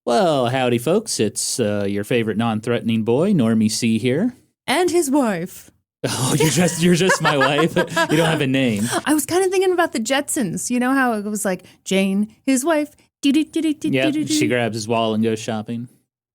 Well, howdy, folks. It's your favorite non-threatening boy, Normie C. here. And his wife. Oh, you're just my wife. You don't have a name. I was kind of thinking about the Jetsons. You know how it was like Jane, his wife. Yeah, she grabs his wallet and goes shopping.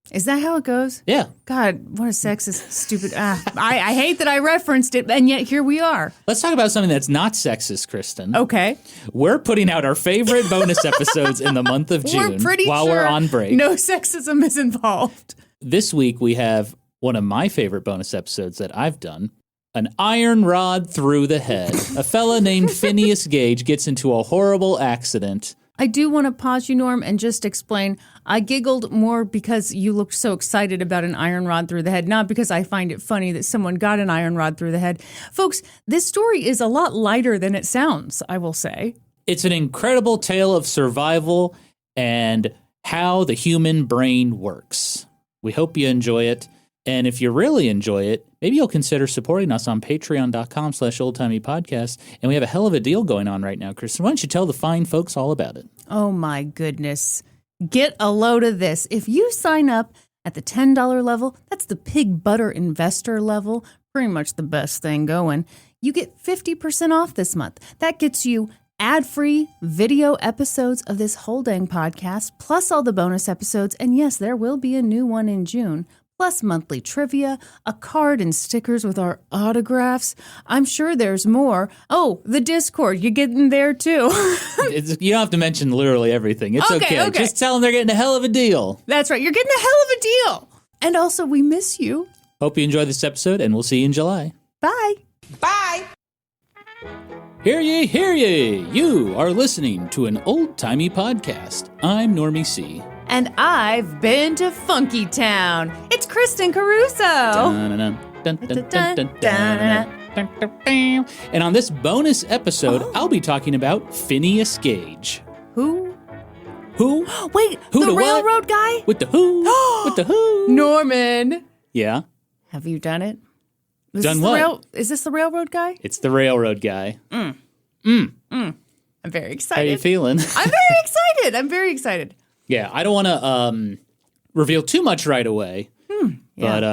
Is that how it goes? Yeah. God, what a sexist, stupid. I hate that I referenced it, and yet here we are. Let's talk about something that's not sexist, Kristen. Okay. We're putting out our favorite bonus episodes in the month of June while we're on break. No sexism is involved. This week we have one of my favorite bonus episodes that I've done. An iron rod through the head. A fella named Phineas Gage gets into a horrible accident. I do want to pause you, Norm, and just explain. I giggled more because you looked so excited about an iron rod through the head, not because I find it funny that someone got an iron rod through the head. Folks, this story is a lot lighter than it sounds, I will say. It's an incredible tale of survival and how the human brain works. We hope you enjoy it. And if you really enjoy it, maybe you'll consider supporting us on patreon.com/oldtimeypodcast. And we have a hell of a deal going on right now, Kristen. Why don't you tell the fine folks all about it? Oh, my goodness. Get a load of this. If you sign up at the $10 level, that's the pig butter investor level, pretty much the best thing going, you get 50% off this month. That gets you ad-free video episodes of this whole dang podcast, plus all the bonus episodes. And yes, there will be a new one in June. Plus monthly trivia, a card and stickers with our autographs. I'm sure there's more. Oh, the Discord, you get in there too. You don't have to mention literally everything. It's okay. Just tell them they're getting a hell of a deal. That's right. You're getting a hell of a deal. And also, we miss you. Hope you enjoy this episode, and we'll see you in July. Bye. Bye. Hear ye, hear ye. You are listening to an old-timey podcast. I'm Normie C. And I've been to Funky Town. It's Kristen Caruso. And on this bonus episode, I'll be talking about Phineas Gage. Who? Wait, who the railroad what? Guy? With the who? With the who? Norman. Yeah? Have you done it? Done what? Is this the railroad guy? It's the railroad guy. I'm very excited. How are you feeling? I'm very excited. Yeah, I don't want to reveal too much right away. But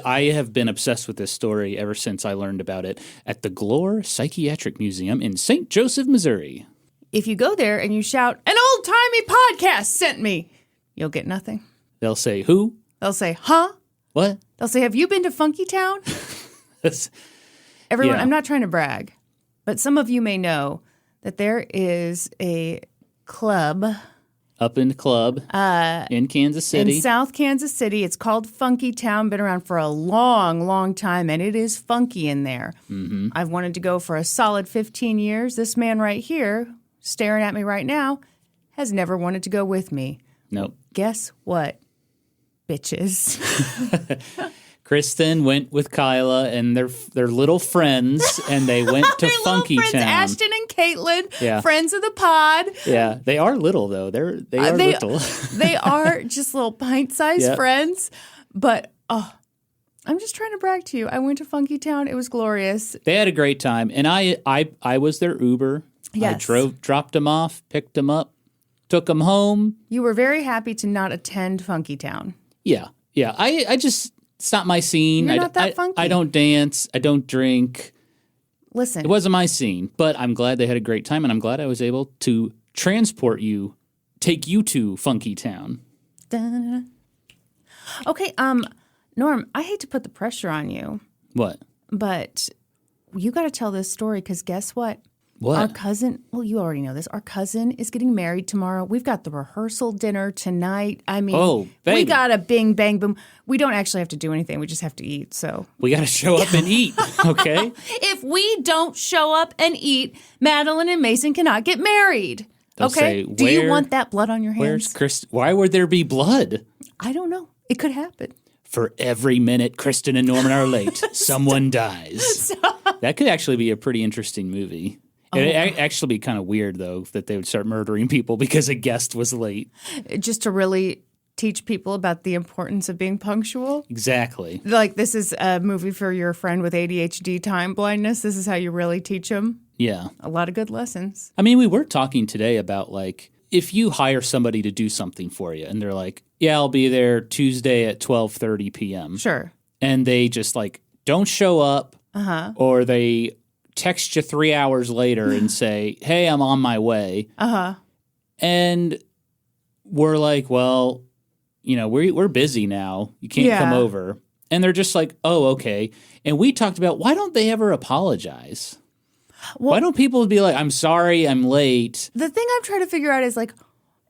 I have been obsessed with this story ever since I learned about it at the Glore Psychiatric Museum in St. Joseph, Missouri. If you go there and you shout, "An old-timey podcast sent me," you'll get nothing. They'll say, who? They'll say, huh? What? They'll say, have you been to Funky Town? Everyone, Yeah. I'm not trying to brag, but some of you may know that there is a club Up in the club in Kansas City. in South Kansas City. It's called Funky Town, been around for a long, long time, and it is funky in there. Mm-hmm. I've wanted to go for a solid 15 years. This man right here, staring at me right now, has never wanted to go with me. Nope. Guess what, bitches? Kristen went with Kyla and their little friends, and they went to Their Funky little friends, Town. Ashton and Caitlin, Yeah. friends of the pod. Yeah, they are little though. They are little. They are just little pint-sized Yep. friends. But I'm just trying to brag to you. I went to Funky Town. It was glorious. They had a great time, and I was their Uber. Yes. I dropped them off, picked them up, took them home. You were very happy to not attend Funky Town. Yeah. I just, it's not my scene. You're not that funky. I don't dance. I don't drink. Listen. It wasn't my scene, but I'm glad they had a great time, and I'm glad I was able to take you to Funky Town. Da-da-da. Okay, Norm, I hate to put the pressure on you, What? but you got to tell this story because guess what? What? Our cousin, well, you already know this. Our cousin is getting married tomorrow. We've got the rehearsal dinner tonight. I mean, we baby. got a bing, bang, boom. We don't actually have to do anything. We just have to eat. So We got to show up and eat, okay? if we don't show up and eat, Madeline and Mason cannot get married. They'll Okay? say, Do you want that blood on your Where's hands? Chris? Why would there be blood? I don't know. It could happen. For every minute Kristen and Norman are late, someone dies. That could actually be a pretty interesting movie. It'd actually be kind of weird, though, that they would start murdering people because a guest was late. Just to really teach people about the importance of being punctual. Exactly. Like, this is a movie for your friend with ADHD time blindness. This is how you really teach them. Yeah. A lot of good lessons. I mean, we were talking today about, like, if you hire somebody to do something for you and they're like, yeah, I'll be there Tuesday at 12:30 p.m. Sure. And they just like don't show up or they text you 3 hours later and say, hey, I'm on my way. And we're like, well, you know, we're busy now. You can't come over. And they're just like, oh, okay. And we talked about why don't they ever apologize? Well, why don't people be like, I'm sorry, I'm late? The thing I'm trying to figure out is like,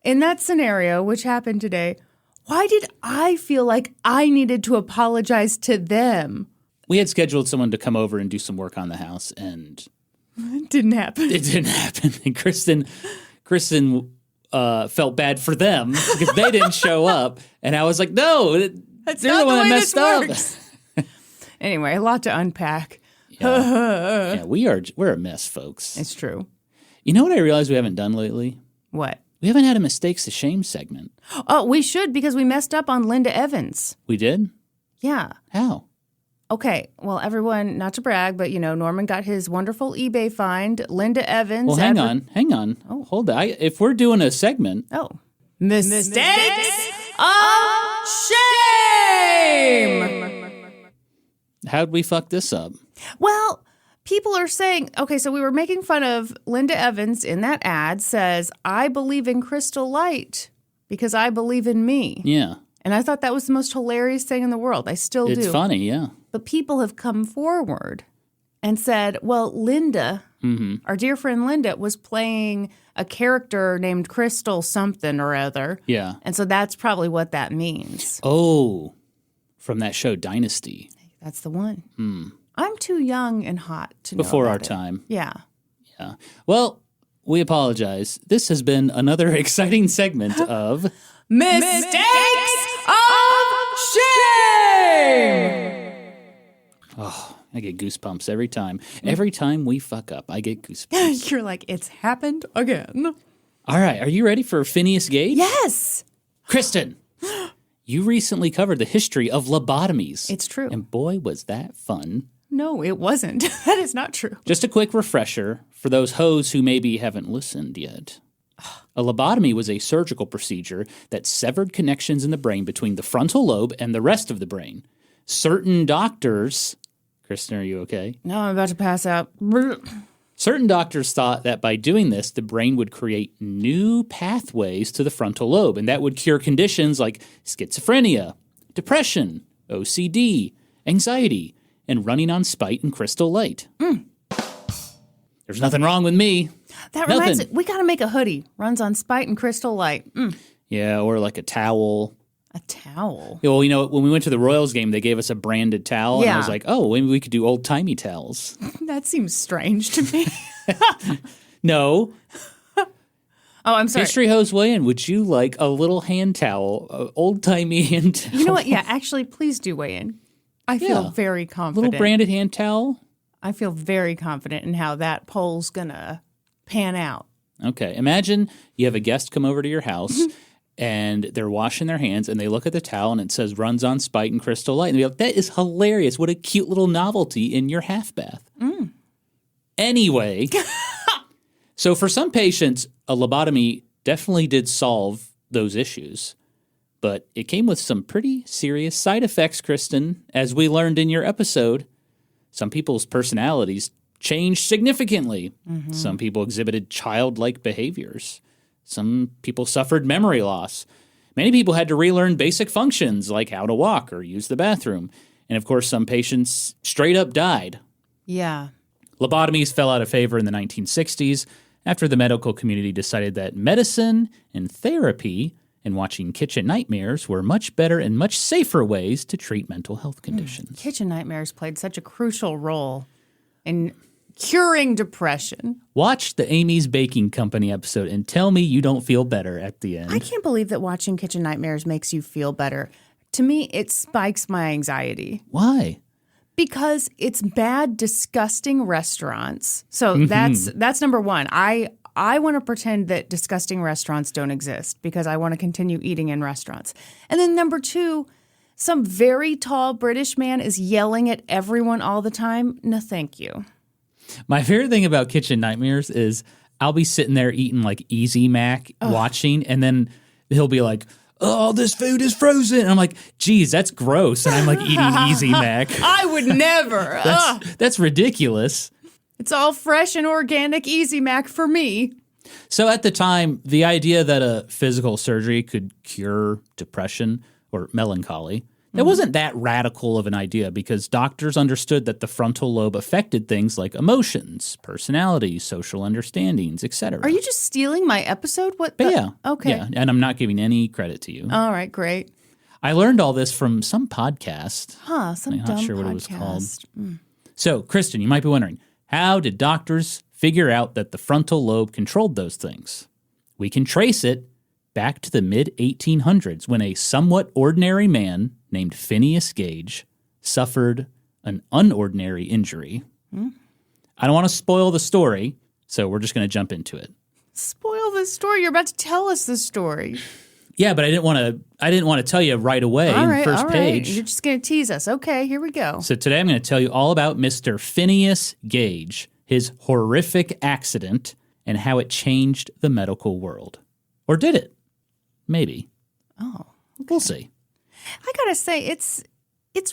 in that scenario, which happened today, why did I feel like I needed to apologize to them? We had scheduled someone to come over and do some work on the house, and it didn't happen. It didn't happen. And Kristen felt bad for them because they didn't show up. And I was like, no, that's they're not the one that this messed up. Anyway, a lot to unpack. Yeah, we're a mess, folks. It's true. You know what I realized we haven't done lately? What? We haven't had a mistakes to shame segment. Oh, we should because we messed up on Linda Evans. We did? Yeah. How? Okay, well, everyone, not to brag, but, you know, Norman got his wonderful eBay find. Linda Evans. Well, hang on. Oh. Hold on. If we're doing a segment. Oh. Mistakes of shame! How'd we fuck this up? Well, people are saying, okay, so we were making fun of Linda Evans in that ad says, I believe in crystal light because I believe in me. Yeah. And I thought that was the most hilarious thing in the world. I still do. It's funny, yeah. But people have come forward and said, well, Linda, our dear friend Linda, was playing a character named Crystal something or other. Yeah. And so that's probably what that means. Oh, from that show Dynasty. That's the one. I'm too young and hot to know Before about our it. time. Yeah. Yeah. Well, we apologize. This has been another exciting segment of Mistakes of Shame! Oh, I get goosebumps every time. Every time we fuck up, I get goosebumps. You're like, it's happened again. All right. Are you ready for Phineas Gage? Yes. Kristen, you recently covered the history of lobotomies. It's true. And boy, was that fun. No, it wasn't. That is not true. Just a quick refresher for those hoes who maybe haven't listened yet. A lobotomy was a surgical procedure that severed connections in the brain between the frontal lobe and the rest of the brain. Certain doctors... Kristen, are you okay? No, I'm about to pass out. Certain doctors thought that by doing this, the brain would create new pathways to the frontal lobe, and that would cure conditions like schizophrenia, depression, OCD, anxiety, and running on spite and crystal light. There's nothing wrong with me. That reminds me, we got to make a hoodie. Runs on spite and crystal light. Yeah, or like a towel. A towel? Well, you know, when we went to the Royals game, they gave us a branded towel, and I was like, oh, maybe we could do old-timey towels. That seems strange to me. No. Oh, I'm sorry. History host Wayne, would you like a little hand towel, old-timey hand towel? You know what? Yeah, actually, please do weigh in. I feel very confident. Little branded hand towel? I feel very confident in how that poll's going to pan out. Okay. Imagine you have a guest come over to your house, and they're washing their hands, and they look at the towel, and it says runs on spite and crystal light. And they're like, that is hilarious. What a cute little novelty in your half bath. Anyway, so for some patients, a lobotomy definitely did solve those issues. But it came with some pretty serious side effects, Kristen, as we learned in your episode. Some people's personalities changed significantly. Some people exhibited childlike behaviors. Some people suffered memory loss. Many people had to relearn basic functions like how to walk or use the bathroom. And of course, some patients straight up died. Yeah. Lobotomies fell out of favor in the 1960s after the medical community decided that medicine and therapy and watching kitchen nightmares were much better and much safer ways to treat mental health conditions. Kitchen nightmares played such a crucial role in curing depression. Watch the Amy's Baking Company episode and tell me you don't feel better at the end. I can't believe that watching Kitchen Nightmares makes you feel better. To me, it spikes my anxiety. Why? Because it's bad, disgusting restaurants. So that's number one. I want to pretend that disgusting restaurants don't exist because I want to continue eating in restaurants. And then number two, some very tall British man is yelling at everyone all the time. No, thank you. My favorite thing about Kitchen Nightmares is I'll be sitting there eating like Easy Mac, watching, and then he'll be like, "Oh, this food is frozen." And I'm like, "Geez, that's gross." And I'm like eating Easy Mac. I would never. That's ridiculous. It's all fresh and organic Easy Mac for me. So at the time, the idea that a physical surgery could cure depression or melancholy, it wasn't that radical of an idea because doctors understood that the frontal lobe affected things like emotions, personality, social understandings, etc. Are you just stealing my episode? Yeah. Okay. Yeah, and I'm not giving any credit to you. All right, great. I learned all this from some podcast. Some I'm dumb not sure what it was podcast. called. So, Kristen, you might be wondering, how did doctors figure out that the frontal lobe controlled those things? We can trace it back to the mid-1800s when a somewhat ordinary man named Phineas Gage suffered an unordinary injury. I don't want to spoil the story, so we're just going to jump into it. Spoil the story. You're about to tell us the story. Yeah, but I didn't want to tell you right away in the first page. You're just going to tease us. Okay, here we go. So today I'm going to tell you all about Mr. Phineas Gage, his horrific accident, and how it changed the medical world. Or did it? Maybe. Oh. Okay. We'll see. I got to say, it's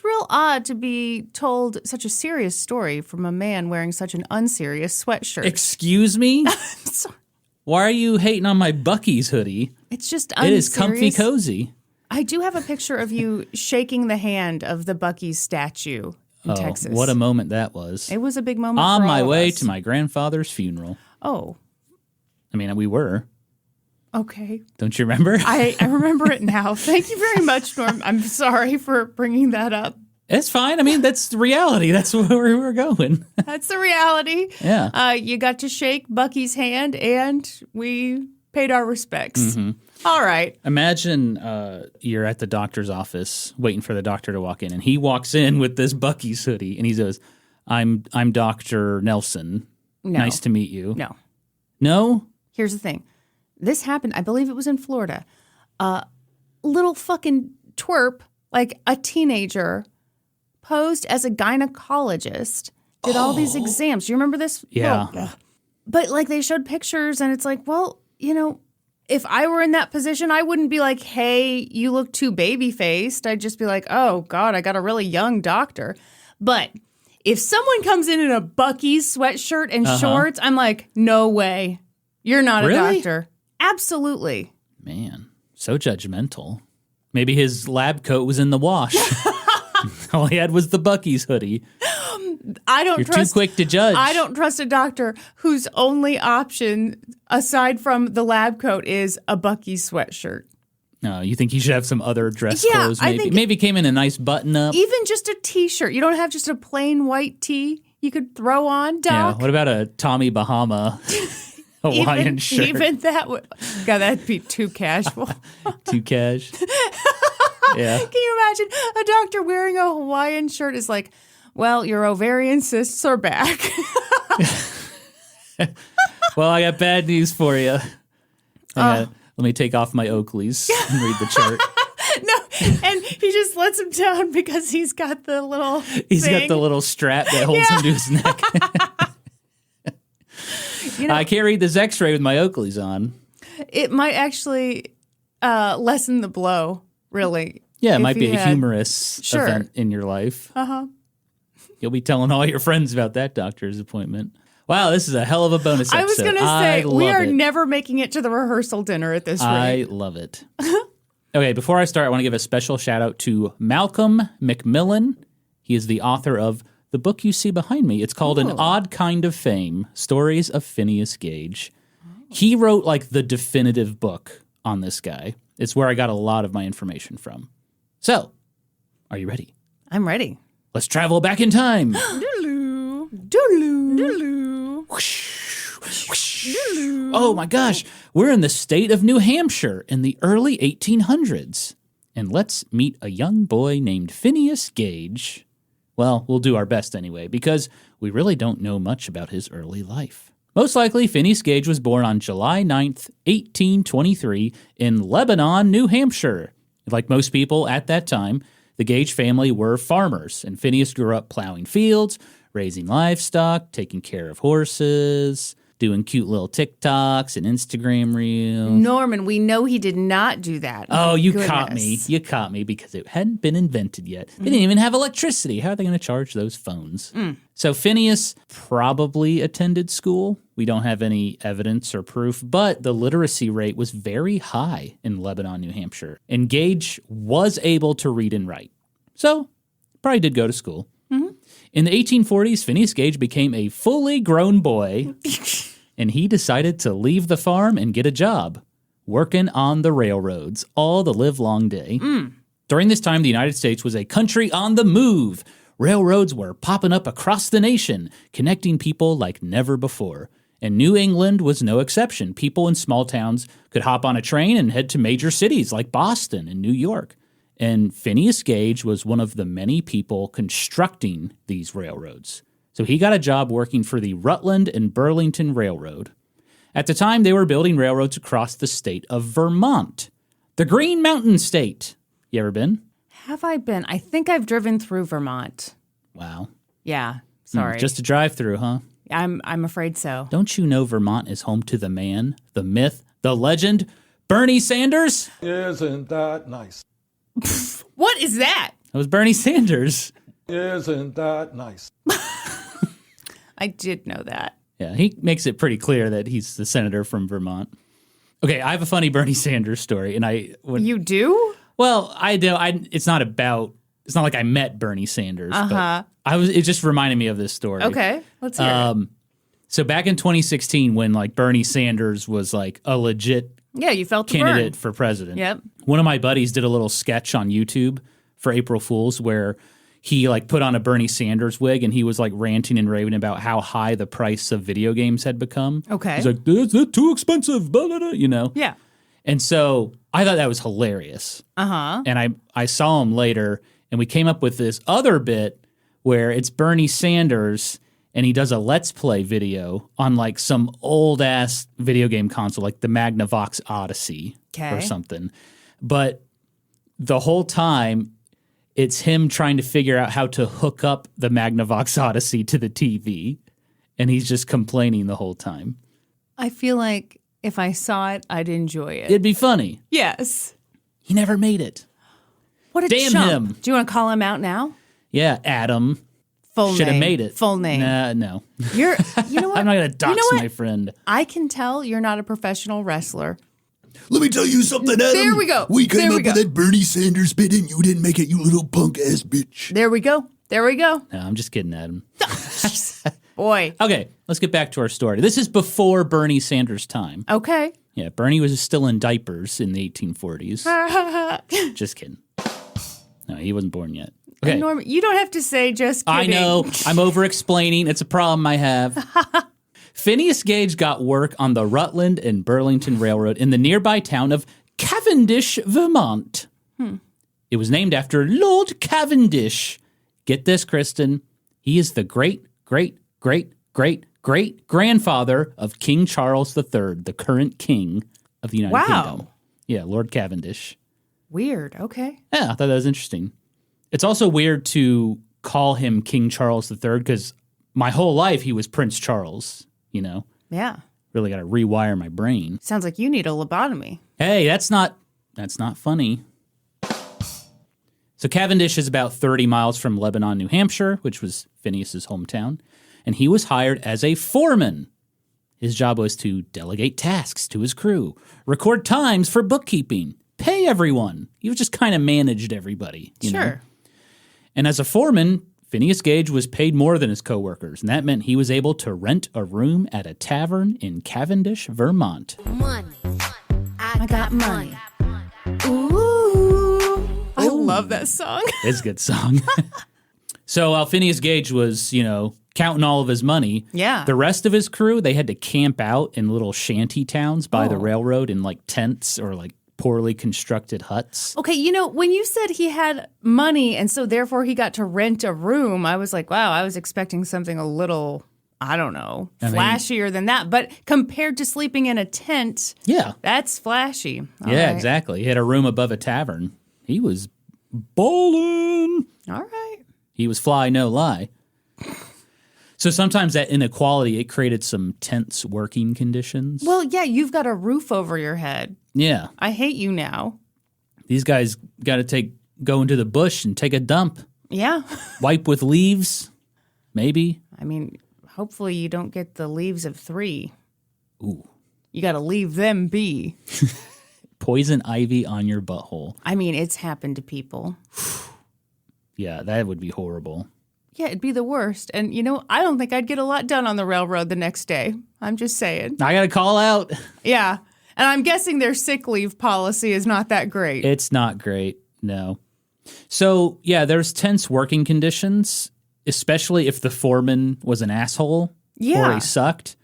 real odd to be told such a serious story from a man wearing such an unserious sweatshirt. Excuse me? Sorry. Why are you hating on my Buc-ee's hoodie? It's just unserious. It is comfy cozy. I do have a picture of you shaking the hand of the Buc-ee's statue in Texas. What a moment that was. It was a big moment on for all my of way us. to my grandfather's funeral. Oh. I mean, we were. Okay. Don't you remember? I remember it now. Thank you very much, Norm. I'm sorry for bringing that up. It's fine. I mean, that's the reality. That's where we were going. That's the reality. Yeah. You got to shake Bucky's hand, and we paid our respects. All right. Imagine you're at the doctor's office waiting for the doctor to walk in, and he walks in with this Buc-ee's hoodie, and he says, I'm Dr. Nelson. No. Nice to meet you. No. No? Here's the thing. This happened, I believe it was in Florida. Little fucking twerp, like a teenager, posed as a gynecologist, did all these exams. Do you remember this? Yeah. Oh, but like they showed pictures and it's like, well, you know, if I were in that position, I wouldn't be like, hey, you look too baby-faced. I'd just be like, oh, God, I got a really young doctor. But if someone comes in a Buc-ee's sweatshirt and shorts, I'm like, no way. You're not a Really? doctor. Absolutely. Man, so judgmental. Maybe his lab coat was in the wash. All he had was the Buc-ee's hoodie. You're too quick to judge. I don't trust a doctor whose only option, aside from the lab coat, is a Buc-ee's sweatshirt. No, you think he should have some other dress Yeah, clothes? I Maybe think- maybe came in a nice button-up. Even just a T-shirt. You don't have just a plain white tee you could throw on, Yeah. Doc? What about a Tommy Bahama Hawaiian shirt? Even that would... God, that'd be too casual. Too cash. Yeah. Can you imagine a doctor wearing a Hawaiian shirt is like, well, your ovarian cysts are back. Well, I got bad news for you. Let me take off my Oakleys and read the chart. No, and he just lets him down because he's got the little He's got thing. the little strap that holds him to his neck. You know, I can't read this x-ray with my Oakleys on. it might actually lessen the blow, really. Yeah, it if might be you a had- humorous Sure. event in your life. You'll be telling all your friends about that doctor's appointment. Wow, this is a hell of a bonus episode. I was going to say, we love are it. never making it to the rehearsal dinner at this I rate. love it. Okay, before I start, I want to give a special shout out to Malcom MacMillan. He is the author of the book you see behind me. It's called An Odd Kind of Fame, Stories of Phineas Gage. He wrote like the definitive book on this guy. It's where I got a lot of my information from. So, are you ready? I'm ready. Let's travel back in time. Doodaloo. Doodaloo. Doodaloo. Oh my gosh, we're in the state of New Hampshire in the early 1800s. And let's meet a young boy named Phineas Gage. Well, we'll do our best anyway, because we really don't know much about his early life. Most likely, Phineas Gage was born on July 9th, 1823 in Lebanon, New Hampshire. Like most people at that time, the Gage family were farmers, and Phineas grew up plowing fields, raising livestock, taking care of horses. doing cute little TikToks and Instagram reels. Norman, we know he did not do that. Oh, you Goodness. caught me. You caught me because it hadn't been invented yet. They didn't even have electricity. How are they going to charge those phones? So Phineas probably attended school. We don't have any evidence or proof, but the literacy rate was very high in Lebanon, New Hampshire. And Gage was able to read and write. So probably did go to school. In the 1840s, Phineas Gage became a fully grown boy, and he decided to leave the farm and get a job working on the railroads all the livelong day. During this time, the United States was a country on the move. Railroads were popping up across the nation, connecting people like never before. And New England was no exception. People in small towns could hop on a train and head to major cities like Boston and New York. And Phineas Gage was one of the many people constructing these railroads. So he got a job working for the Rutland and Burlington Railroad. At the time, they were building railroads across the state of Vermont, the Green Mountain State. You ever been? Have I been? I think I've driven through Vermont. Wow. Yeah, sorry. Just a drive-through, huh? I'm afraid so. Don't you know Vermont is home to the man, the myth, the legend, Bernie Sanders? Isn't that nice? What is that? That was Bernie Sanders. Isn't that nice? I did know that. Yeah, he makes it pretty clear that he's the senator from Vermont. Okay, I have a funny Bernie Sanders story, and You do? Well, I do. It's not like I met Bernie Sanders. But it just reminded me of this story. Okay, let's hear it. So back in 2016, when like Bernie Sanders was like a legit Yeah, you felt the candidate burn. for president. Yep. One of my buddies did a little sketch on YouTube for April Fools where he like put on a Bernie Sanders wig and he was like ranting and raving about how high the price of video games had become. Okay. He's like, that's too expensive, blah, blah, blah, you know? Yeah. And so I thought that was hilarious. And I saw him later and we came up with this other bit where it's Bernie Sanders and he does a Let's Play video on like some old ass video game console, like the Magnavox Odyssey or something. But the whole time, it's him trying to figure out how to hook up the Magnavox Odyssey to the TV. And he's just complaining the whole time. I feel like if I saw it, I'd enjoy it. It'd be funny. Yes. He never made it. What a Damn chump. him. Do you want to call him out now? Yeah, Adam. Full name. Should have made it. Full name. Nah, no. You know what? I'm not going to dox what? my friend. I can tell you're not a professional wrestler. Let me tell you something, Adam. There we go. We came There we up with go. that Bernie Sanders bit and you didn't make it, you little punk-ass bitch. There we go. There we go. No, I'm just kidding, Adam. Boy. Okay, let's get back to our story. This is before Bernie Sanders' time. Okay. Yeah, Bernie was still in diapers in the 1840s. Just kidding. No, he wasn't born yet. Okay. Norm, you don't have to say just kidding. I know. I'm over-explaining. It's a problem I have. Phineas Gage got work on the Rutland and Burlington Railroad in the nearby town of Cavendish, Vermont. It was named after Lord Cavendish. Get this, Kristen. He is the great-great-great-great-great-grandfather of King Charles III, the current king of the United Kingdom. Yeah, Lord Cavendish. Weird. Okay. Yeah, I thought that was interesting. It's also weird to call him King Charles III because my whole life he was Prince Charles, you know? Yeah. Really got to rewire my brain. Sounds like you need a lobotomy. Hey, that's not funny. So Cavendish is about 30 miles from Lebanon, New Hampshire, which was Phineas's hometown, and he was hired as a foreman. His job was to delegate tasks to his crew, record times for bookkeeping, pay everyone. He was just kind of managed everybody, you know? And as a foreman, Phineas Gage was paid more than his coworkers, and that meant he was able to rent a room at a tavern in Cavendish, Vermont. Money. I got money. Ooh. I love that song. It's a good song. So while Phineas Gage was, counting all of his money, the rest of his crew, they had to camp out in little shanty towns by the railroad in like tents or like poorly constructed huts. Okay, when you said he had money and so therefore he got to rent a room, I was like, wow, I was expecting something a little, I don't know, flashier than that. But compared to sleeping in a tent, that's flashy. All right. Exactly. He had a room above a tavern. He was ballin'. All right. He was fly, no lie. So sometimes that inequality, it created some tense working conditions. Well, yeah, you've got a roof over your head. Yeah. I hate you now. These guys got to go into the bush and take a dump. Yeah. Wipe with leaves, maybe. I mean, hopefully you don't get the leaves of 3. Ooh. You got to leave them be. Poison ivy on your butthole. I mean, it's happened to people. Yeah, that would be horrible. Yeah, it'd be the worst. And, I don't think I'd get a lot done on the railroad the next day. I'm just saying. I got to call out. Yeah. And I'm guessing their sick leave policy is not that great. It's not great, no. So, yeah, there's tense working conditions, especially if the foreman was an asshole or he sucked.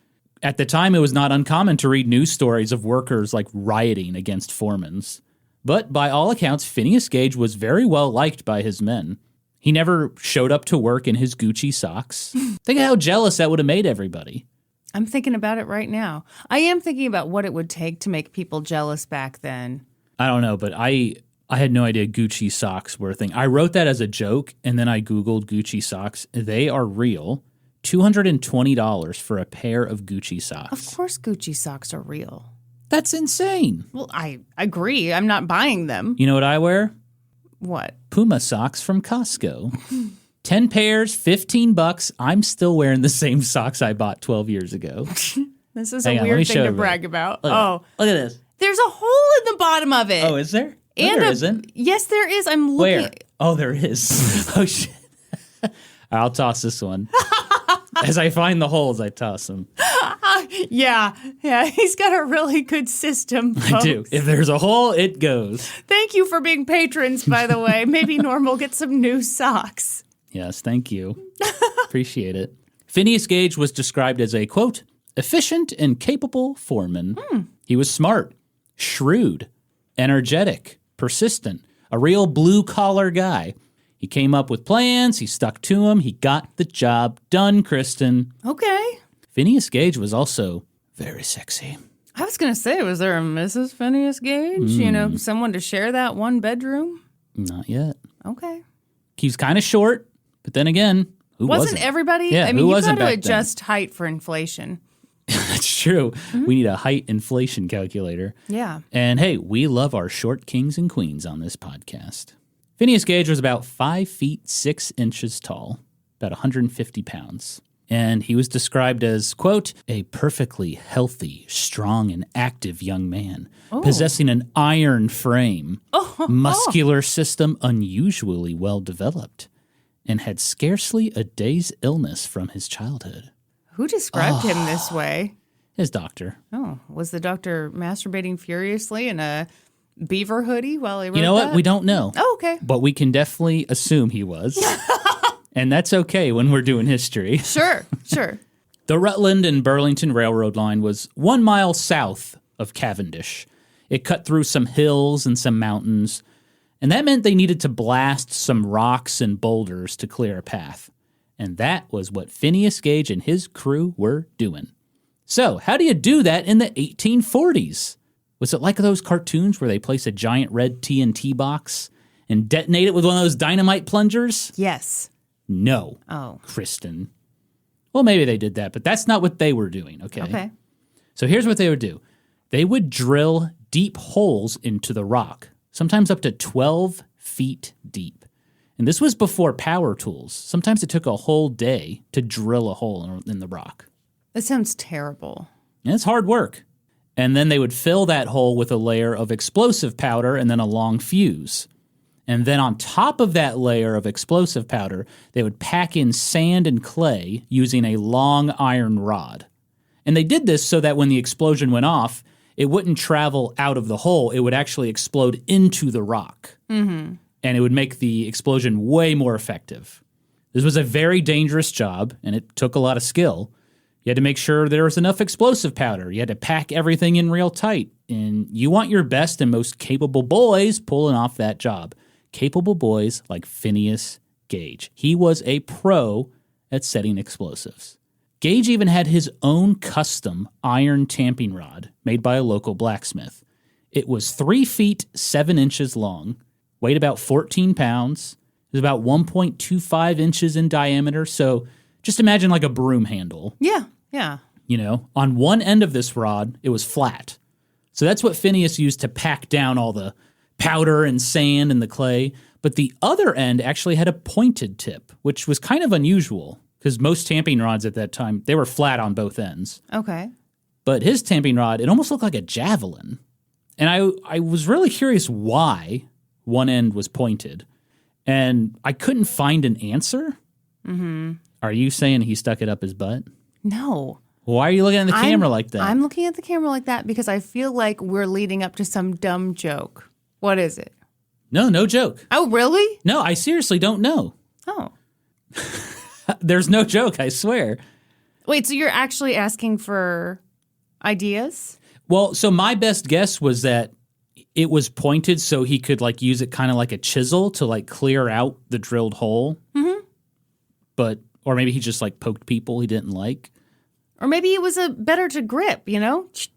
At the time, it was not uncommon to read news stories of workers rioting against foremans. But by all accounts, Phineas Gage was very well liked by his men. He never showed up to work in his Gucci socks. Think of how jealous that would have made everybody. I'm thinking about it right now. I am thinking about what it would take to make people jealous back then. I don't know, but I had no idea Gucci socks were a thing. I wrote that as a joke, and then I Googled Gucci socks. They are real. $220 for a pair of Gucci socks. Of course Gucci socks are real. That's insane. Well, I agree. I'm not buying them. You know what I wear? What? Puma socks from Costco. 10 pairs, $15. I'm still wearing the same socks I bought 12 years ago. This is Hang a on, let me weird show thing to you. brag about. Look at this. There's a hole in the bottom of it. Oh, is there? No, And there isn't. Yes, there is. I'm looking. Where? Oh, there is. Oh, shit. I'll toss this one. As I find the holes, I toss them. Yeah. He's got a really good system. I do. folks. If there's a hole, it goes. Thank you for being patrons, by the way. Maybe Norm will get some new socks. Yes, thank you. Appreciate it. Phineas Gage was described as a, quote, efficient and capable foreman. He was smart, shrewd, energetic, persistent, a real blue-collar guy. He came up with plans, he stuck to them, he got the job done, Kristen. Okay. Phineas Gage was also very sexy. I was going to say, was there a Mrs. Phineas Gage? Someone to share that one bedroom? Not yet. Okay. He was kind of short, but then again, who wasn't? everybody? Yeah, I mean, who you've wasn't got to back then? adjust height for inflation. That's true. We need a height inflation calculator. Yeah. And hey, we love our short kings and queens on this podcast. Phineas Gage was about 5 feet 6 inches tall, about 150 pounds. And he was described as, quote, a perfectly healthy, strong, and active young man, possessing an iron frame, muscular system unusually well developed, and had scarcely a day's illness from his childhood. Who described him this way? His doctor. Oh, was the doctor masturbating furiously in a beaver hoodie while he wrote You know what? that? We don't know. Oh, okay. But we can definitely assume he was. And that's okay when we're doing history. Sure. The Rutland and Burlington Railroad line was 1 mile south of Cavendish. It cut through some hills and some mountains, and that meant they needed to blast some rocks and boulders to clear a path. And that was what Phineas Gage and his crew were doing. So, how do you do that in the 1840s? Was it like those cartoons where they place a giant red TNT box and detonate it with one of those dynamite plungers? Yes. No. Oh. Kristen. Well, maybe they did that, but that's not what they were doing, okay? Okay. So here's what they would do. They would drill deep holes into the rock, sometimes up to 12 feet deep. And this was before power tools. Sometimes it took a whole day to drill a hole in the rock. That sounds terrible. And it's hard work. And then they would fill that hole with a layer of explosive powder and then a long fuse. And then on top of that layer of explosive powder, they would pack in sand and clay using a long iron rod. And they did this so that when the explosion went off, it wouldn't travel out of the hole. It would actually explode into the rock. Mm-hmm. And it would make the explosion way more effective. This was a very dangerous job, and it took a lot of skill. You had to make sure there was enough explosive powder. You had to pack everything in real tight. And you want your best and most capable boys pulling off that job. Capable boys like Phineas Gage. He was a pro at setting explosives. Gage even had his own custom iron tamping rod made by a local blacksmith. It was 3 feet 7 inches long, weighed about 14 pounds. It was about 1.25 inches in diameter. So just imagine like a broom handle. Yeah, yeah. You know, on one end of this rod, it was flat. So that's what Phineas used to pack down all the powder and sand and the clay. But the other end actually had a pointed tip, which was kind of unusual because most tamping rods at that time, they were flat on both ends. Okay. But his tamping rod, it almost looked like a javelin. And I was really curious why one end was pointed. And I couldn't find an answer. Mm-hmm. Are you saying he stuck it up his butt? No. Why are you looking at the camera like that? I'm looking at the camera like that because I feel like we're leading up to some dumb joke. What is it? No joke. Oh, really? No, I seriously don't know. Oh. There's no joke, I swear. Wait, so you're actually asking for ideas? Well, so my best guess was that it was pointed so he could like use it kind of like a chisel to like clear out the drilled hole. Mm-hmm. Or maybe he just like poked people he didn't like. Or maybe it was better to grip, you know? What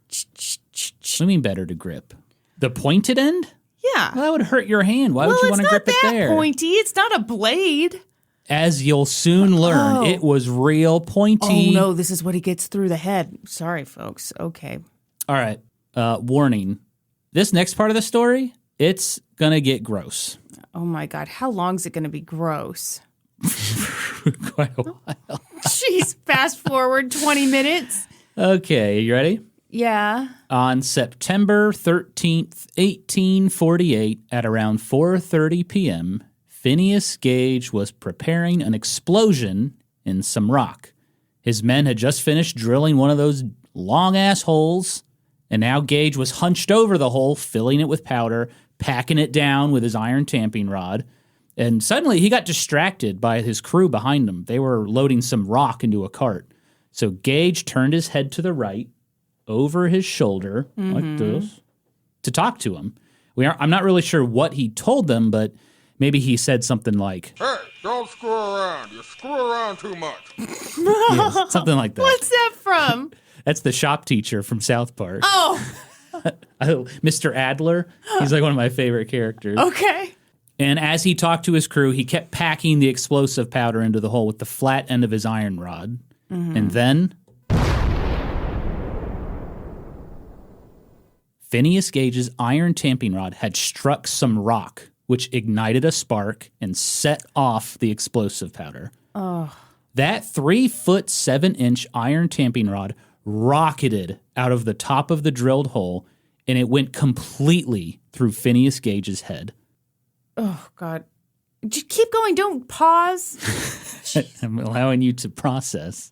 do you mean better to grip? The pointed end? Yeah. Well, that would hurt your hand. Why would you want to grip it there? It's not that pointy. It's not a blade. As you'll soon learn, it was real pointy. Oh, no, this is what he gets through the head. Sorry, folks. Okay. All right. Warning. This next part of the story, it's going to get gross. Oh, my God. How long is it going to be gross? Quite a while. Jeez, fast forward 20 minutes. Okay, you ready? Yeah. On September 13th, 1848, at around 4:30 p.m., Phineas Gage was preparing an explosion in some rock. His men had just finished drilling one of those long-ass holes, and now Gage was hunched over the hole, filling it with powder, packing it down with his iron tamping rod. And suddenly he got distracted by his crew behind him. They were loading some rock into a cart. So Gage turned his head to the right, over his shoulder, like this, to talk to him. I'm not really sure what he told them, but maybe he said something like, "Hey, don't screw around. You screw around too much." yeah, something like that. What's that from? That's the shop teacher from South Park. Oh, Mr. Adler. He's like one of my favorite characters. okay. And as he talked to his crew, he kept packing the explosive powder into the hole with the flat end of his iron rod. And then Phineas Gage's iron tamping rod had struck some rock, which ignited a spark and set off the explosive powder. Oh. That 3-foot-7-inch iron tamping rod rocketed out of the top of the drilled hole, and it went completely through Phineas Gage's head. Oh, God. Just keep going. Don't pause. I'm allowing you to process.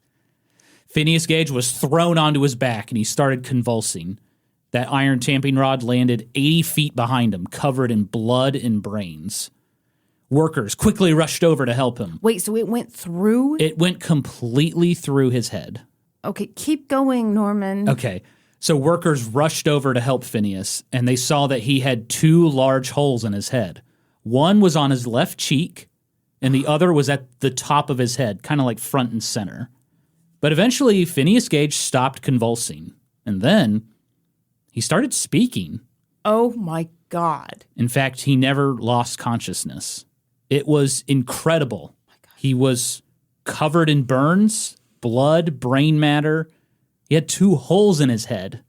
Phineas Gage was thrown onto his back, and he started convulsing. That iron tamping rod landed 80 feet behind him, covered in blood and brains. Workers quickly rushed over to help him. Wait, so it went through? It went completely through his head. Okay, keep going, Norman. Okay, so workers rushed over to help Phineas, and they saw that he had 2 large holes in his head. One was on his left cheek, and the other was at the top of his head, kind of like front and center. But eventually, Phineas Gage stopped convulsing, and then he started speaking. Oh, my God. In fact, he never lost consciousness. It was incredible. He was covered in burns, blood, brain matter. He had 2 holes in his head,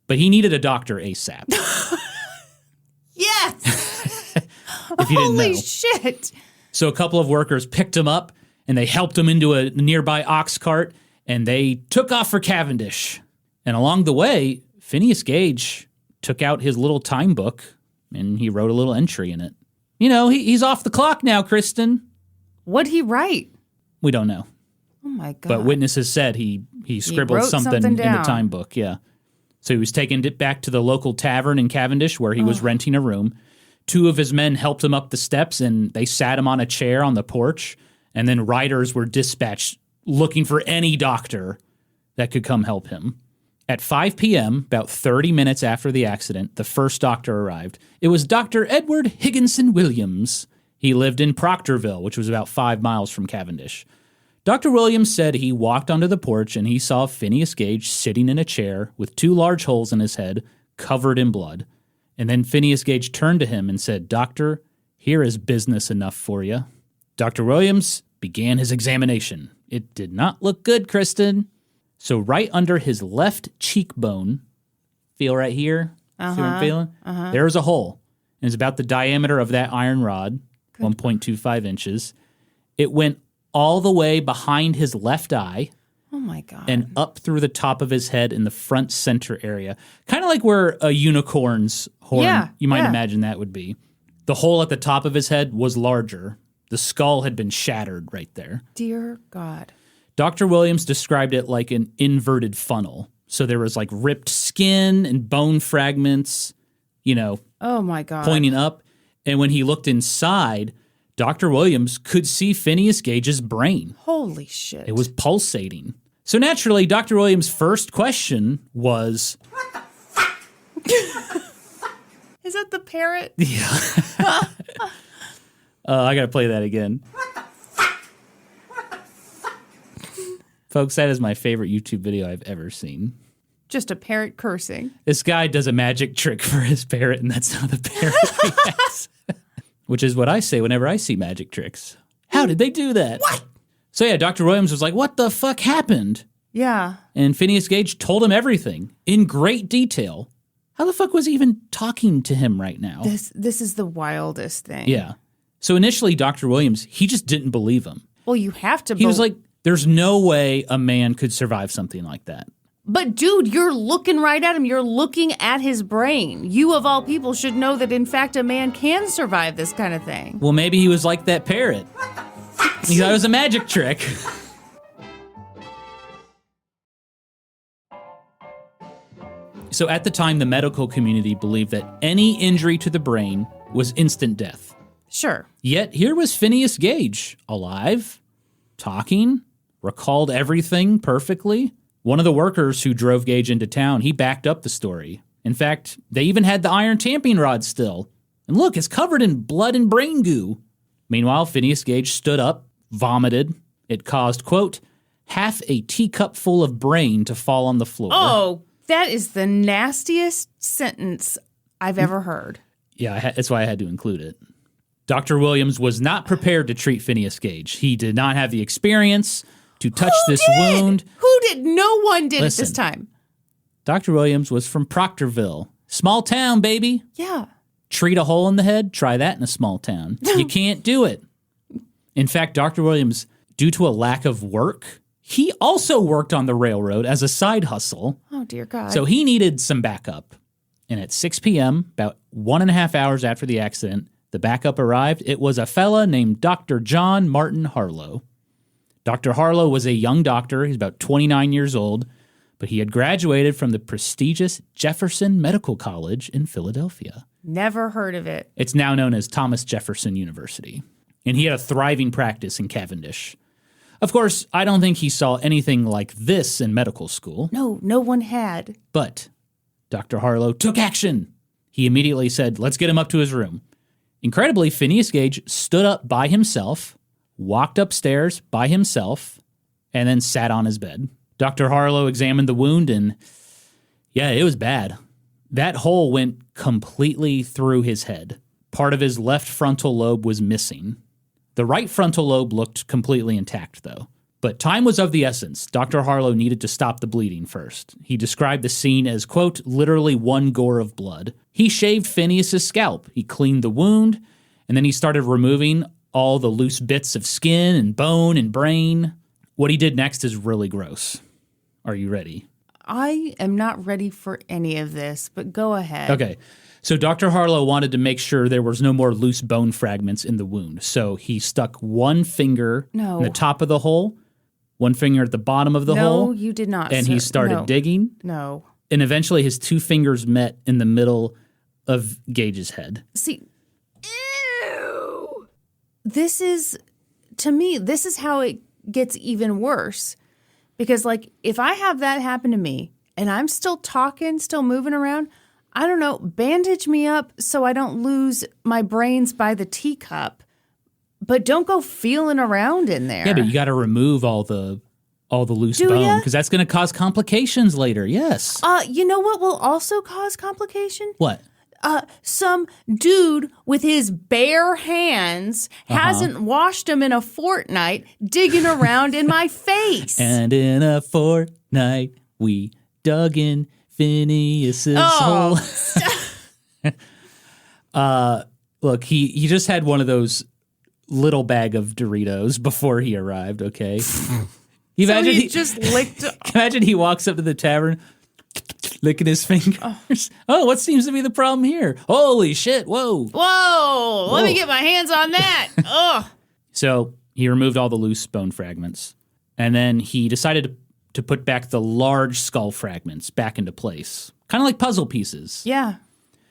but he needed a doctor ASAP. Yes! If you didn't know. Holy shit! So a couple of workers picked him up, and they helped him into a nearby ox cart, and they took off for Cavendish. And along the way, Phineas Gage took out his little time book, and he wrote a little entry in it. You know, he's off the clock now, Kristen. What'd he write? We don't know. Oh, my God. But witnesses said he scribbled wrote something in the down. time book, yeah. So he was taken back to the local tavern in Cavendish where he was renting a room. 2 of his men helped him up the steps, and they sat him on a chair on the porch, and then riders were dispatched looking for any doctor that could come help him. At 5 p.m., about 30 minutes after the accident, the first doctor arrived. It was Dr. Edward Higginson Williams. He lived in Proctorville, which was about 5 miles from Cavendish. Dr. Williams said he walked onto the porch and he saw Phineas Gage sitting in a chair with 2 large holes in his head, covered in blood. And then Phineas Gage turned to him and said, "Doctor, here is business enough for you." Dr. Williams began his examination. It did not look good, Kristen. So right under his left cheekbone, feel right here? See what I'm feeling? There's a hole. And it's about the diameter of that iron rod, 1.25 inches. It went all the way behind his left eye. Oh, my God. And up through the top of his head in the front center area. Kind of like where a unicorn's horn, you might imagine that would be. The hole at the top of his head was larger. The skull had been shattered right there. Dear God. Dr. Williams described it like an inverted funnel. So there was like ripped skin and bone fragments, Oh, my God. pointing up. And when he looked inside, Dr. Williams could see Phineas Gage's brain. Holy shit. It was pulsating. So naturally, Dr. Williams' first question was... Is that the parrot? Yeah. I got to play that again. Folks, that is my favorite YouTube video I've ever seen. Just a parrot cursing. This guy does a magic trick for his parrot, and that's how the parrot reacts. Which is what I say whenever I see magic tricks. How did they do that? What? So yeah, Dr. Williams was like, what the fuck happened? Yeah. And Phineas Gage told him everything in great detail. How the fuck was he even talking to him right now? This is the wildest thing. Yeah. So initially, Dr. Williams, he just didn't believe him. Well, you have to. He was like, there's no way a man could survive something like that. But dude, you're looking right at him. You're looking at his brain. You, of all people, should know that, in fact, a man can survive this kind of thing. Well, maybe he was like that parrot. He thought it was a magic trick. So at the time, the medical community believed that any injury to the brain was instant death. Sure. Yet here was Phineas Gage, alive, talking, recalled everything perfectly. One of the workers who drove Gage into town, he backed up the story. In fact, they even had the iron tamping rod still. And look, it's covered in blood and brain goo. Meanwhile, Phineas Gage stood up, vomited. It caused, quote, half a teacup full of brain to fall on the floor. Oh, that is the nastiest sentence I've ever heard. Yeah, that's why I had to include it. Dr. Williams was not prepared to treat Phineas Gage. He did not have the experience to touch this wound. Who did? No one did Listen, at this time. Dr. Williams was from Proctorville. Small town, baby. Yeah. Treat a hole in the head? Try that in a small town. You can't do it. In fact, Dr. Williams, due to a lack of work, he also worked on the railroad as a side hustle. Oh, dear God. So he needed some backup. And at 6 p.m., about 1.5 hours after the accident, the backup arrived. It was a fella named Dr. John Martin Harlow. Dr. Harlow was a young doctor. He's about 29 years old, but he had graduated from the prestigious Jefferson Medical College in Philadelphia. Never heard of it. It's now known as Thomas Jefferson University. And he had a thriving practice in Cavendish. Of course, I don't think he saw anything like this in medical school. No one had. But Dr. Harlow took action. He immediately said, let's get him up to his room. Incredibly, Phineas Gage stood up by himself, walked upstairs by himself, and then sat on his bed. Dr. Harlow examined the wound, and yeah, it was bad. That hole went completely through his head. Part of his left frontal lobe was missing. The right frontal lobe looked completely intact, though. But time was of the essence. Dr. Harlow needed to stop the bleeding first. He described the scene as, quote, literally one gore of blood. He shaved Phineas's scalp. He cleaned the wound, and then he started removing all the loose bits of skin and bone and brain. What he did next is really gross. Are you ready? I am not ready for any of this, but go ahead. Okay. So Dr. Harlow wanted to make sure there was no more loose bone fragments in the wound. So he stuck one finger in the top of the hole, one finger at the bottom of the hole. No, you did not, And sir. he started digging. No. And eventually his two fingers met in the middle of Gage's head. See, ew. This is, to me, this is how it gets even worse. Because, like, if I have that happen to me and I'm still talking, still moving around, I don't know, bandage me up so I don't lose my brains by the teacup. But don't go feeling around in there. Yeah, but you got to remove all the loose bone because that's going to cause complications later. Yes. You know what will also cause complication? What? some dude with his bare hands hasn't washed them in a fortnight digging around in my face. And in a fortnight, we dug in Phineas's hole. Look, he just had one of those little bag of Doritos before he arrived, okay? Imagine he just licked. Imagine he walks up to the tavern, licking his fingers. Oh, what seems to be the problem here? Holy shit, whoa. Whoa, let me get my hands on that. Ugh. So he removed all the loose bone fragments, and then he decided to put back the large skull fragments back into place, kind of like puzzle pieces. Yeah,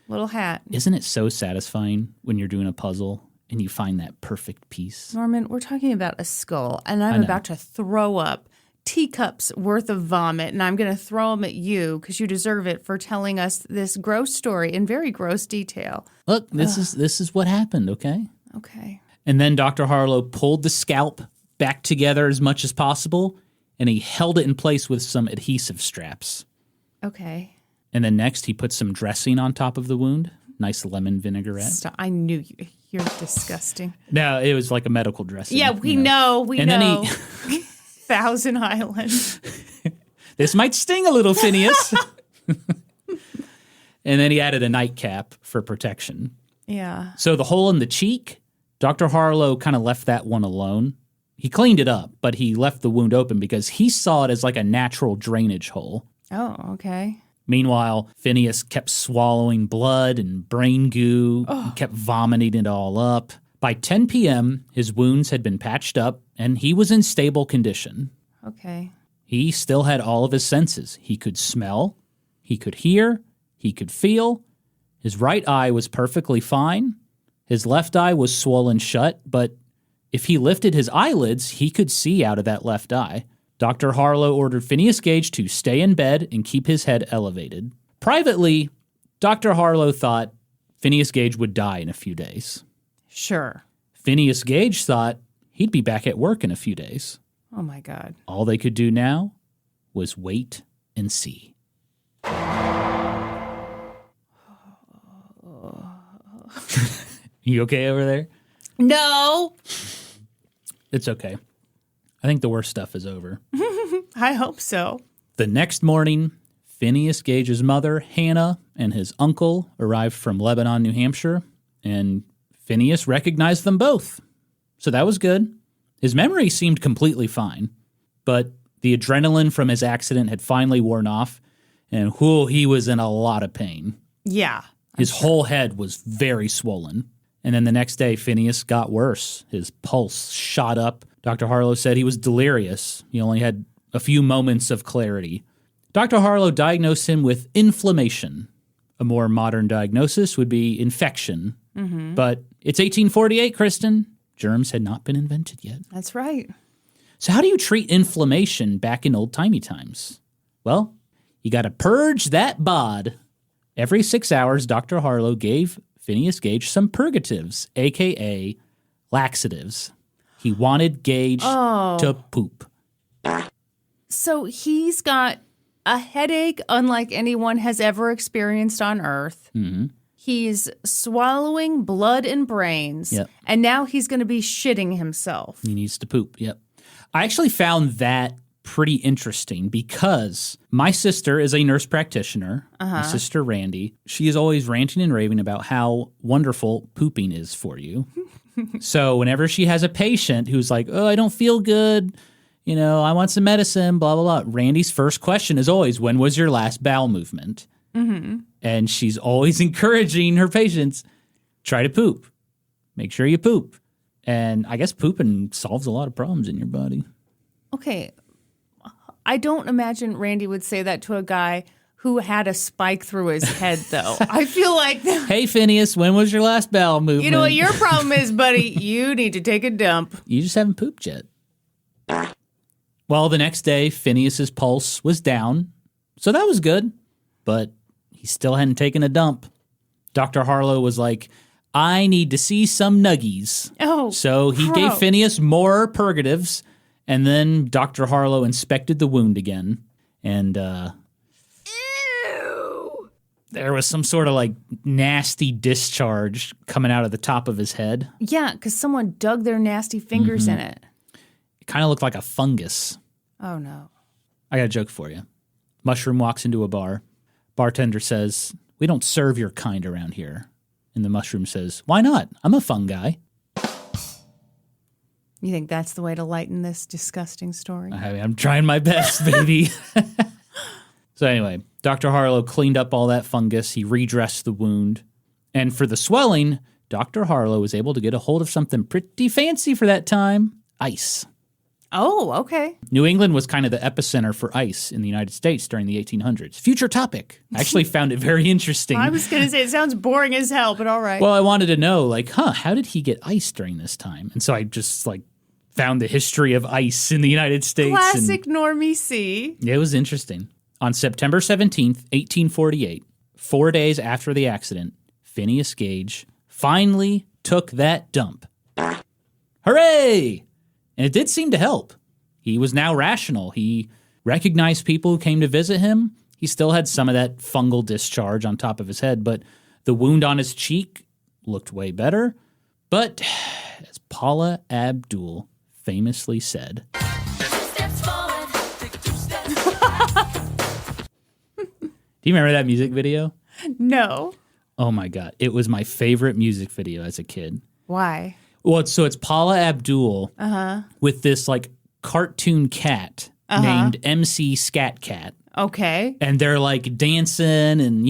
little hat. Isn't it so satisfying when you're doing a puzzle and you find that perfect piece? Norman, we're talking about a skull, and I'm about to throw up teacups worth of vomit, and I'm going to throw them at you because you deserve it for telling us this gross story in very gross detail. Look, this is what happened, okay? Okay. And then Dr. Harlow pulled the scalp back together as much as possible, and he held it in place with some adhesive straps. Okay. And then next, he put some dressing on top of the wound. Nice lemon vinaigrette. Stop. I knew you. You're disgusting. No, it was like a medical dressing. Yeah, we know. We and know. Then he, Thousand Island. this might sting a little, Phineas. And then he added a nightcap for protection. Yeah. So the hole in the cheek, Dr. Harlow kind of left that one alone. He cleaned it up, but he left the wound open because he saw it as like a natural drainage hole. Oh, okay. Meanwhile, Phineas kept swallowing blood and brain goo. He kept vomiting it all up. By 10 p.m., his wounds had been patched up, and he was in stable condition. Okay. He still had all of his senses. He could smell, he could hear, he could feel. His right eye was perfectly fine. His left eye was swollen shut, but if he lifted his eyelids, he could see out of that left eye. Dr. Harlow ordered Phineas Gage to stay in bed and keep his head elevated. Privately, Dr. Harlow thought Phineas Gage would die in a few days. Sure. Phineas Gage thought he'd be back at work in a few days. Oh, my God. All they could do now was wait and see. You okay over there? No. It's okay. I think the worst stuff is over. I hope so. The next morning, Phineas Gage's mother, Hannah, and his uncle arrived from Lebanon, New Hampshire, and Phineas recognized them both. So that was good. His memory seemed completely fine, but the adrenaline from his accident had finally worn off, and he was in a lot of pain. Yeah. His whole head was very swollen. And then the next day, Phineas got worse. His pulse shot up. Dr. Harlow said he was delirious. He only had a few moments of clarity. Dr. Harlow diagnosed him with inflammation. A more modern diagnosis would be infection. Mm-hmm. But it's 1848, Kristen. Germs had not been invented yet. That's right. So how do you treat inflammation back in old-timey times? Well, you got to purge that bod. Every 6 hours, Dr. Harlow gave Phineas Gage some purgatives, a.k.a. laxatives. He wanted Gage to poop. So he's got a headache unlike anyone has ever experienced on Earth. Mm-hmm. He's swallowing blood and brains. Yep. And now he's going to be shitting himself. He needs to poop, yep. I actually found that pretty interesting because my sister is a nurse practitioner, my sister Randy. She is always ranting and raving about how wonderful pooping is for you. So whenever she has a patient who's like, oh, I don't feel good, I want some medicine, blah, blah, blah. Randy's first question is always, when was your last bowel movement? Mm-hmm. And she's always encouraging her patients, try to poop. Make sure you poop. And I guess pooping solves a lot of problems in your body. Okay. I don't imagine Randy would say that to a guy who had a spike through his head, though. I feel like... Hey, Phineas, when was your last bowel movement? You know what your problem is, buddy? You need to take a dump. You just haven't pooped yet. Well, the next day, Phineas's pulse was down, so that was good. But he still hadn't taken a dump. Dr. Harlow was like, I need to see some nuggies. Oh, so he gave Phineas more purgatives, and then Dr. Harlow inspected the wound again. And, Ew. there was some sort of like nasty discharge coming out of the top of his head. Yeah, because someone dug their nasty fingers in it. It kind of looked like a fungus. Oh, no. I got a joke for you. Mushroom walks into a bar. Bartender says, "We don't serve your kind around here." And the mushroom says, "Why not? I'm a fun guy." You think that's the way to lighten this disgusting story? I'm trying my best, baby. So anyway, Dr. Harlow cleaned up all that fungus. He redressed the wound. And for the swelling, Dr. Harlow was able to get a hold of something pretty fancy for that time: ice. Oh, okay. New England was kind of the epicenter for ice in the United States during the 1800s. Future topic. I actually found it very interesting. I was going to say, it sounds boring as hell, but all right. Well, I wanted to know, like, how did he get ice during this time? And so I just, like, found the history of ice in the United States. Classic Normie C. It was interesting. On September 17th, 1848, 4 days after the accident, Phineas Gage finally took that dump. Hooray! And it did seem to help. He was now rational. He recognized people who came to visit him. He still had some of that fungal discharge on top of his head, but the wound on his cheek looked way better. But as Paula Abdul famously said, do you remember that music video? No. Oh my God. It was my favorite music video as a kid. Why? Well, it's Paula Abdul with this like cartoon cat named MC Scat Cat. Okay. And they're like dancing and,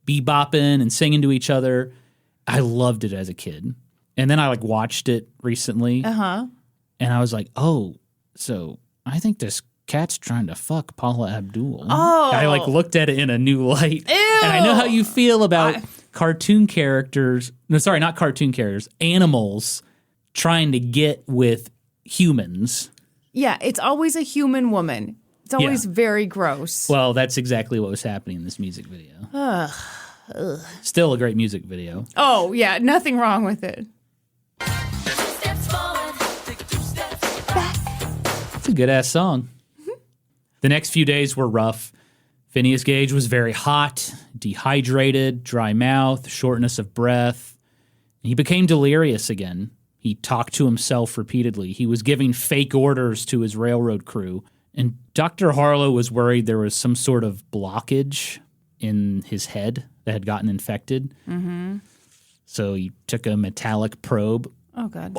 bebopping and singing to each other. I loved it as a kid. And then I like watched it recently. And I was like, oh, so I think this cat's trying to fuck Paula Abdul. Oh. I like looked at it in a new light. Ew. And I know how you feel about cartoon characters. No, sorry, not cartoon characters. Animals trying to get with humans. Yeah, it's always a human woman. It's always very gross. Well, that's exactly what was happening in this music video. Still a great music video. Oh, yeah, nothing wrong with it. It's a good-ass song. The next few days were rough. Phineas Gage was very hot, dehydrated, dry mouth, shortness of breath. He became delirious again. He talked to himself repeatedly. He was giving fake orders to his railroad crew. And Dr. Harlow was worried there was some sort of blockage in his head that had gotten infected. So he took a metallic probe. Oh, God.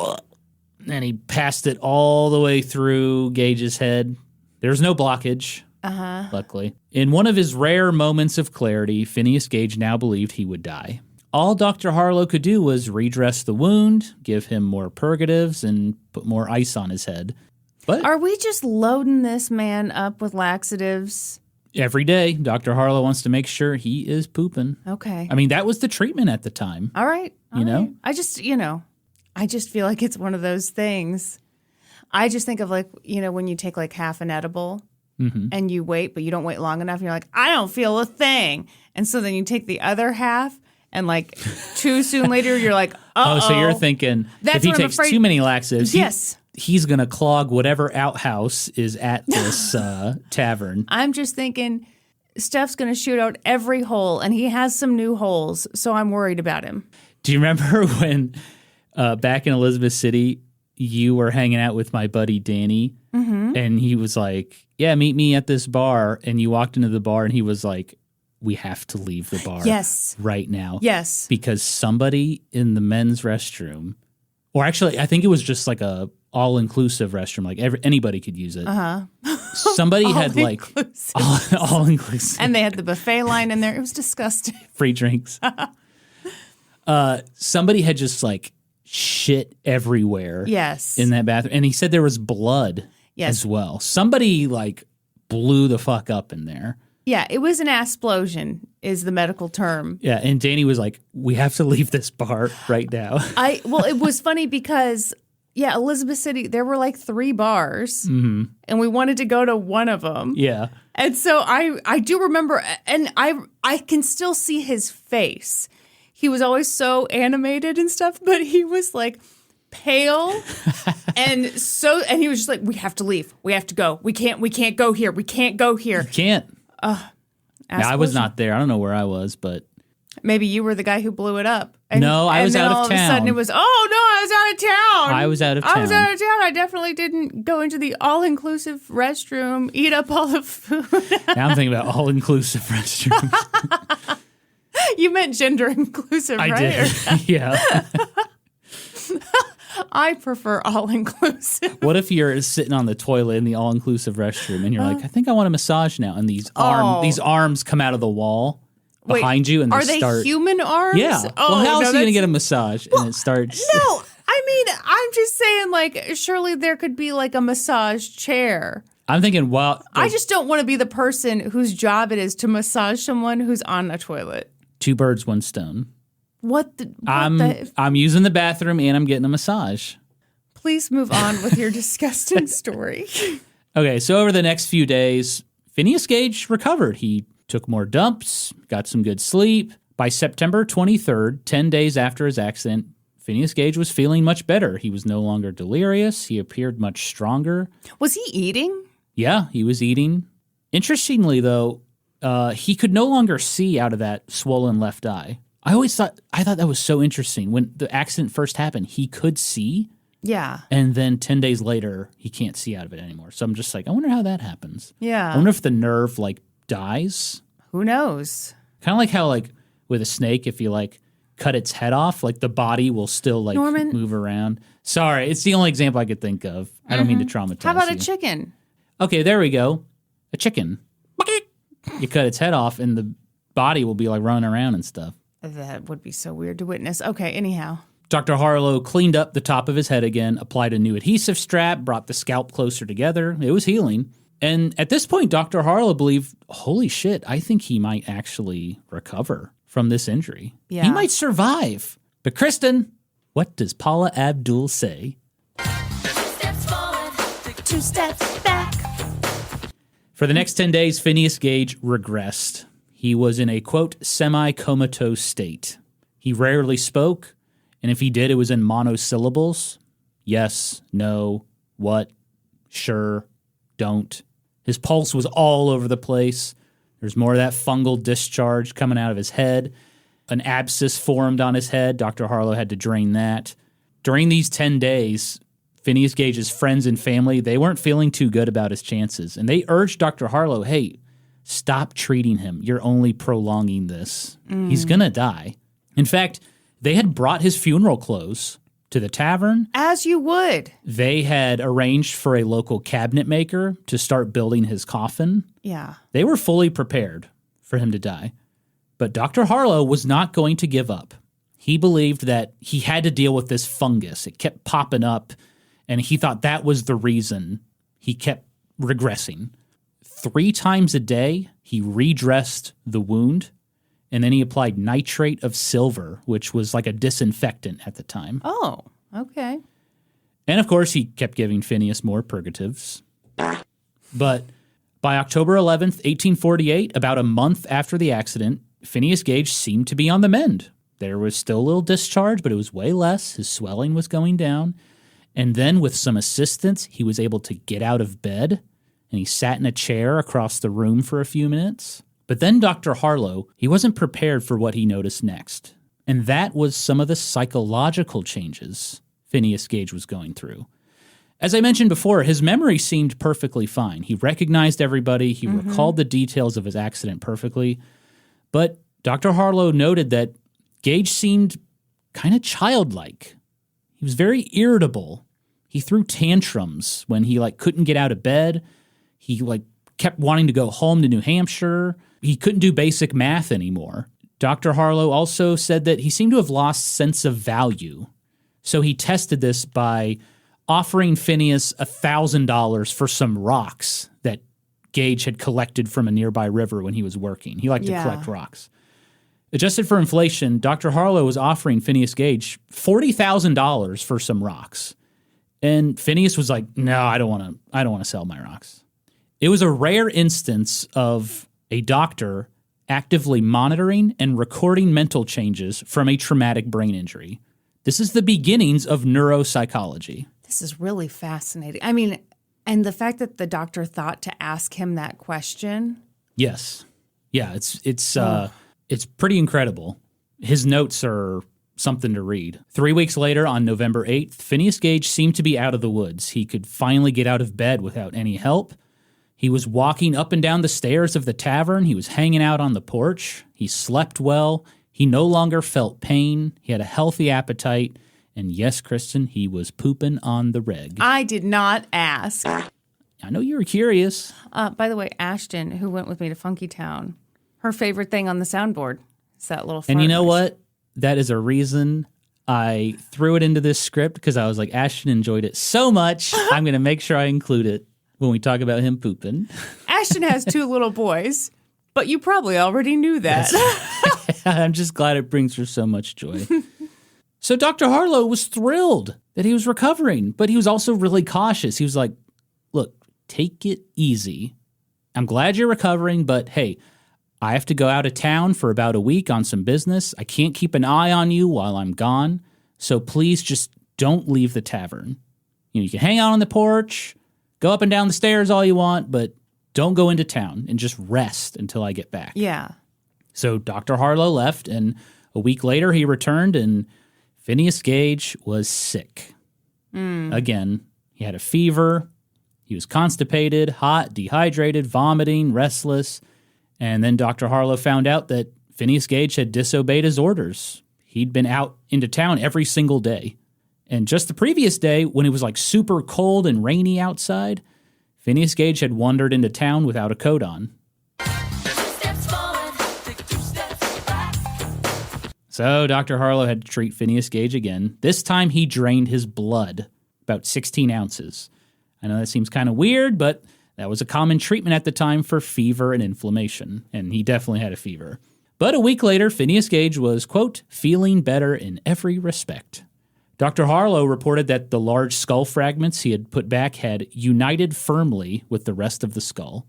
And he passed it all the way through Gage's head. There was no blockage, luckily. In one of his rare moments of clarity, Phineas Gage now believed he would die. All Dr. Harlow could do was redress the wound, give him more purgatives, and put more ice on his head. But Are we just loading this man up with laxatives? every day, Dr. Harlow wants to make sure he is pooping. Okay. I mean, that was the treatment at the time. All right. You know? Right. I just feel like it's one of those things. I just think of like, when you take like half an edible and you wait, but you don't wait long enough. And you're like, I don't feel a thing. And so then you take the other half and like too soon later, you're like, uh-oh. Oh, so you're thinking That's if he what I'm takes afraid- too many laxatives, Yes. he's going to clog whatever outhouse is at this tavern. I'm just thinking Steph's going to shoot out every hole and he has some new holes. So I'm worried about him. Do you remember when back in Elizabeth City, you were hanging out with my buddy Danny and he was like, yeah, meet me at this bar. And you walked into the bar and he was like, we have to leave the bar right now. Yes. Because somebody in the men's restroom, or actually, I think it was just like a all-inclusive restroom, like anybody could use it. Somebody had like all-inclusive. And they had the buffet line in there. It was disgusting. Free drinks. Somebody had just like shit everywhere. Yes. In that bathroom. And he said there was blood as well. Somebody like blew the fuck up in there. Yeah, it was an asplosion is the medical term. Yeah, and Danny was like, we have to leave this bar right now. Well, it was funny because, Elizabeth City, there were like 3 bars, and we wanted to go to one of them. Yeah. And so I do remember, and I can still see his face. He was always so animated and stuff, but he was like pale and he was just like, we have to leave. We have to go. We can't go here. We can't go here. You can't. Ask I was questions. not there. I don't know where I was, but Maybe you were the guy who blew it up. No, I was then out of all of a sudden town. it was, oh no, I was out of town. I was out of I was town. out of town. I definitely didn't go into the all-inclusive restroom, eat up all the food. now I'm thinking about all-inclusive restrooms. You meant gender inclusive, I right? did. Yeah. I prefer all-inclusive. What if you're sitting on the toilet in the all-inclusive restroom and you're like, I think I want a massage now, and these arms come out of the wall behind you, and Are they start. human arms? Yeah. Oh, well, how else no, are you gonna that's- get a massage? And it starts. No, I mean, I'm just saying, like, surely there could be like a massage chair. I'm thinking, well, I just don't want to be the person whose job it is to massage someone who's on a toilet. two birds, one stone. What the? I'm using the bathroom and I'm getting a massage. Please move on with your disgusting story. Okay, so over the next few days, Phineas Gage recovered. He took more dumps, got some good sleep. By September 23rd, 10 days after his accident, Phineas Gage was feeling much better. He was no longer delirious. He appeared much stronger. Was he eating? Yeah, he was eating. Interestingly, though, he could no longer see out of that swollen left eye. I thought that was so interesting. When the accident first happened, he could see, Yeah. and then 10 days later, he can't see out of it anymore. So I'm just like, I wonder how that happens. Yeah. I wonder if the nerve, dies. Who knows? Kind of like how, with a snake, if you, cut its head off, the body will still, Norman? move around. Sorry, it's the only example I could think of. I don't mean to traumatize How about you. a chicken? Okay, there we go. A chicken. You cut its head off, and the body will be, running around and stuff. That would be so weird to witness. Okay, anyhow. Dr. Harlow cleaned up the top of his head again, applied a new adhesive strap, brought the scalp closer together. It was healing. And at this point, Dr. Harlow believed, holy shit, I think he might actually recover from this injury. Yeah. He might survive. But Kristen, what does Paula Abdul say? 2 steps forward, 2 steps back. For the next 10 days, Phineas Gage regressed. He was in a, quote, semi-comatose state. He rarely spoke, and if he did, it was in monosyllables. Yes, no, what, sure, don't. His pulse was all over the place. There's more of that fungal discharge coming out of his head. An abscess formed on his head. Dr. Harlow had to drain that. During these 10 days, Phineas Gage's friends and family, they weren't feeling too good about his chances. And they urged Dr. Harlow, hey, stop treating him. You're only prolonging this. He's going to die. In fact, they had brought his funeral clothes to the tavern. As you would. They had arranged for a local cabinet maker to start building his coffin. Yeah. They were fully prepared for him to die. But Dr. Harlow was not going to give up. He believed that he had to deal with this fungus. It kept popping up, and he thought that was the reason he kept regressing. 3 times a day, he redressed the wound, and then he applied nitrate of silver, which was like a disinfectant at the time. Oh, okay. And of course, he kept giving Phineas more purgatives. But by October 11th, 1848, about a month after the accident, Phineas Gage seemed to be on the mend. There was still a little discharge, but it was way less. His swelling was going down. And then with some assistance, he was able to get out of bed, and he sat in a chair across the room for a few minutes. But then Dr. Harlow, he wasn't prepared for what he noticed next. And that was some of the psychological changes Phineas Gage was going through. As I mentioned before, his memory seemed perfectly fine. He recognized everybody. He recalled the details of his accident perfectly. But Dr. Harlow noted that Gage seemed kind of childlike. He was very irritable. He threw tantrums when he couldn't get out of bed. He kept wanting to go home to New Hampshire. He couldn't do basic math anymore. Dr. Harlow also said that he seemed to have lost sense of value. So he tested this by offering Phineas $1,000 for some rocks that Gage had collected from a nearby river when he was working. He liked to collect rocks. Adjusted for inflation, Dr. Harlow was offering Phineas Gage $40,000 for some rocks. And Phineas was like, no, I don't want to sell my rocks. It was a rare instance of a doctor actively monitoring and recording mental changes from a traumatic brain injury. This is the beginnings of neuropsychology. This is really fascinating. I mean, and the fact that the doctor thought to ask him that question. Yes. Yeah, it's pretty incredible. His notes are something to read. 3 weeks later, on November 8th, Phineas Gage seemed to be out of the woods. He could finally get out of bed without any help. He was walking up and down the stairs of the tavern. He was hanging out on the porch. He slept well. He no longer felt pain. He had a healthy appetite. And yes, Kristen, he was pooping on the reg. I did not ask. I know you were curious. By the way, Ashton, who went with me to Funky Town, her favorite thing on the soundboard is that little fart And you know noise. what? That is a reason I threw it into this script, because I was like, Ashton enjoyed it so much, I'm going to make sure I include it when we talk about him pooping. Ashton has 2 little boys, but you probably already knew that. I'm just glad it brings her so much joy. So Dr. Harlow was thrilled that he was recovering, but he was also really cautious. He was like, look, take it easy. I'm glad you're recovering, but hey, I have to go out of town for about a week on some business. I can't keep an eye on you while I'm gone. So please just don't leave the tavern. You can hang out on the porch, go up and down the stairs all you want, but don't go into town and just rest until I get back. Yeah. So Dr. Harlow left, and a week later he returned, and Phineas Gage was sick. Again, he had a fever. He was constipated, hot, dehydrated, vomiting, restless. And then Dr. Harlow found out that Phineas Gage had disobeyed his orders. He'd been out into town every single day. And just the previous day, when it was like super cold and rainy outside, Phineas Gage had wandered into town without a coat on. 2 steps forward, take 2 steps back. So Dr. Harlow had to treat Phineas Gage again. This time he drained his blood, about 16 ounces. I know that seems kind of weird, but that was a common treatment at the time for fever and inflammation, and he definitely had a fever. But a week later, Phineas Gage was, quote, feeling better in every respect. Dr. Harlow reported that the large skull fragments he had put back had united firmly with the rest of the skull.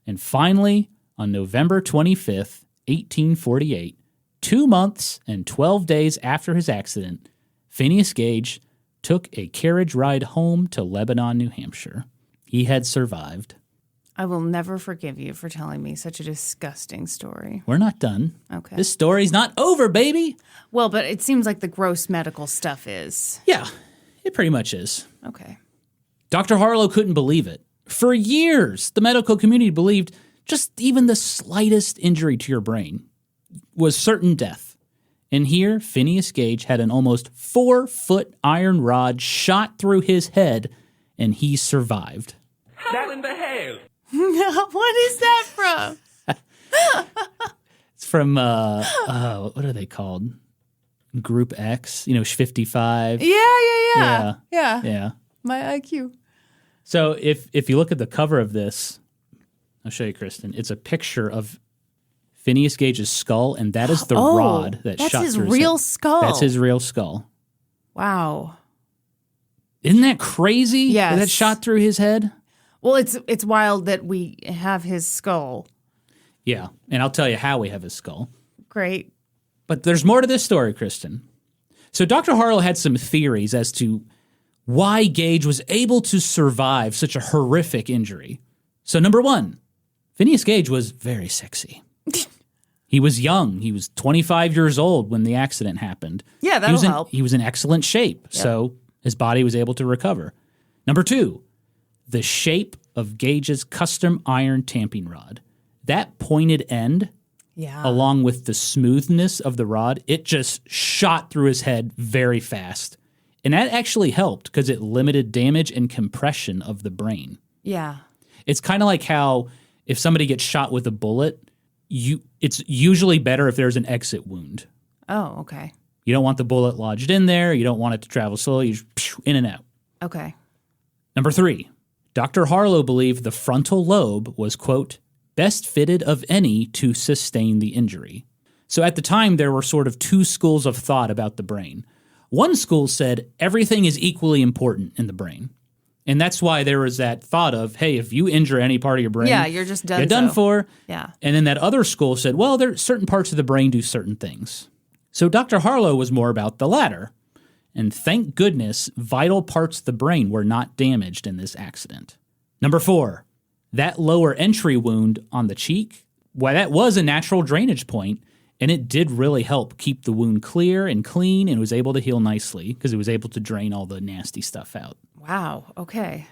And finally, on November 25th, 1848, 2 months and 12 days after his accident, Phineas Gage took a carriage ride home to Lebanon, New Hampshire. He had survived. I will never forgive you for telling me such a disgusting story. We're not done. Okay. This story's not over, baby. Well, but it seems like the gross medical stuff is. Yeah, it pretty much is. Okay. Dr. Harlow couldn't believe it. For years, the medical community believed just even the slightest injury to your brain was certain death. And here, Phineas Gage had an almost 4-foot iron rod shot through his head, and he survived. That in the hell? What is that from? It's from, what are they called? Group X, 55. Yeah. Yeah. My IQ. So if you look at the cover of this, I'll show you, Kristen. It's a picture of Phineas Gage's skull, and that is the rod that that's shot his through his real head. skull. That's his real skull. Wow. Isn't that crazy? Yes. That shot through his head? Well, it's wild that we have his skull. Yeah, and I'll tell you how we have his skull. Great. But there's more to this story, Kristen. So Dr. Harlow had some theories as to why Gage was able to survive such a horrific injury. So number one, Phineas Gage was very sexy. He was young. He was 25 years old when the accident happened. Yeah, that'll help. He was in excellent shape, so his body was able to recover. Number two, the shape of Gage's custom iron tamping rod. That pointed end, along with the smoothness of the rod, it just shot through his head very fast. And that actually helped because it limited damage and compression of the brain. Yeah. It's kind of like how if somebody gets shot with a bullet, it's usually better if there's an exit wound. Oh, okay. You don't want the bullet lodged in there. You don't want it to travel slowly. You just in and out. Okay. Number three, Dr. Harlow believed the frontal lobe was, quote, best fitted of any to sustain the injury. So at the time, there were sort of two schools of thought about the brain. One school said everything is equally important in the brain. And that's why there was that thought of, hey, if you injure any part of your brain, you're just done. you're done for. Yeah. And then that other school said, well, there certain parts of the brain do certain things. So Dr. Harlow was more about the latter. And thank goodness, vital parts of the brain were not damaged in this accident. Number four, that lower entry wound on the cheek, well, that was a natural drainage point, and it did really help keep the wound clear and clean, and was able to heal nicely because it was able to drain all the nasty stuff out. Wow. Okay.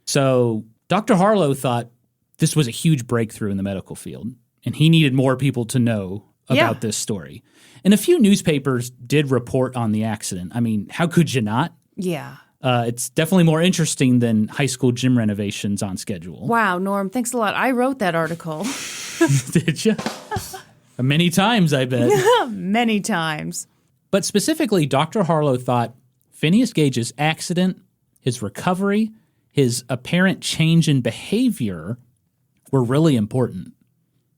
So Dr. Harlow thought this was a huge breakthrough in the medical field, and he needed more people to know about this story. And a few newspapers did report on the accident. I mean, how could you not? Yeah. It's definitely more interesting than high school gym renovations on schedule. Wow, Norm, thanks a lot. I wrote that article. Did you? Many times, I bet. Many times. But specifically, Dr. Harlow thought Phineas Gage's accident, his recovery, his apparent change in behavior were really important.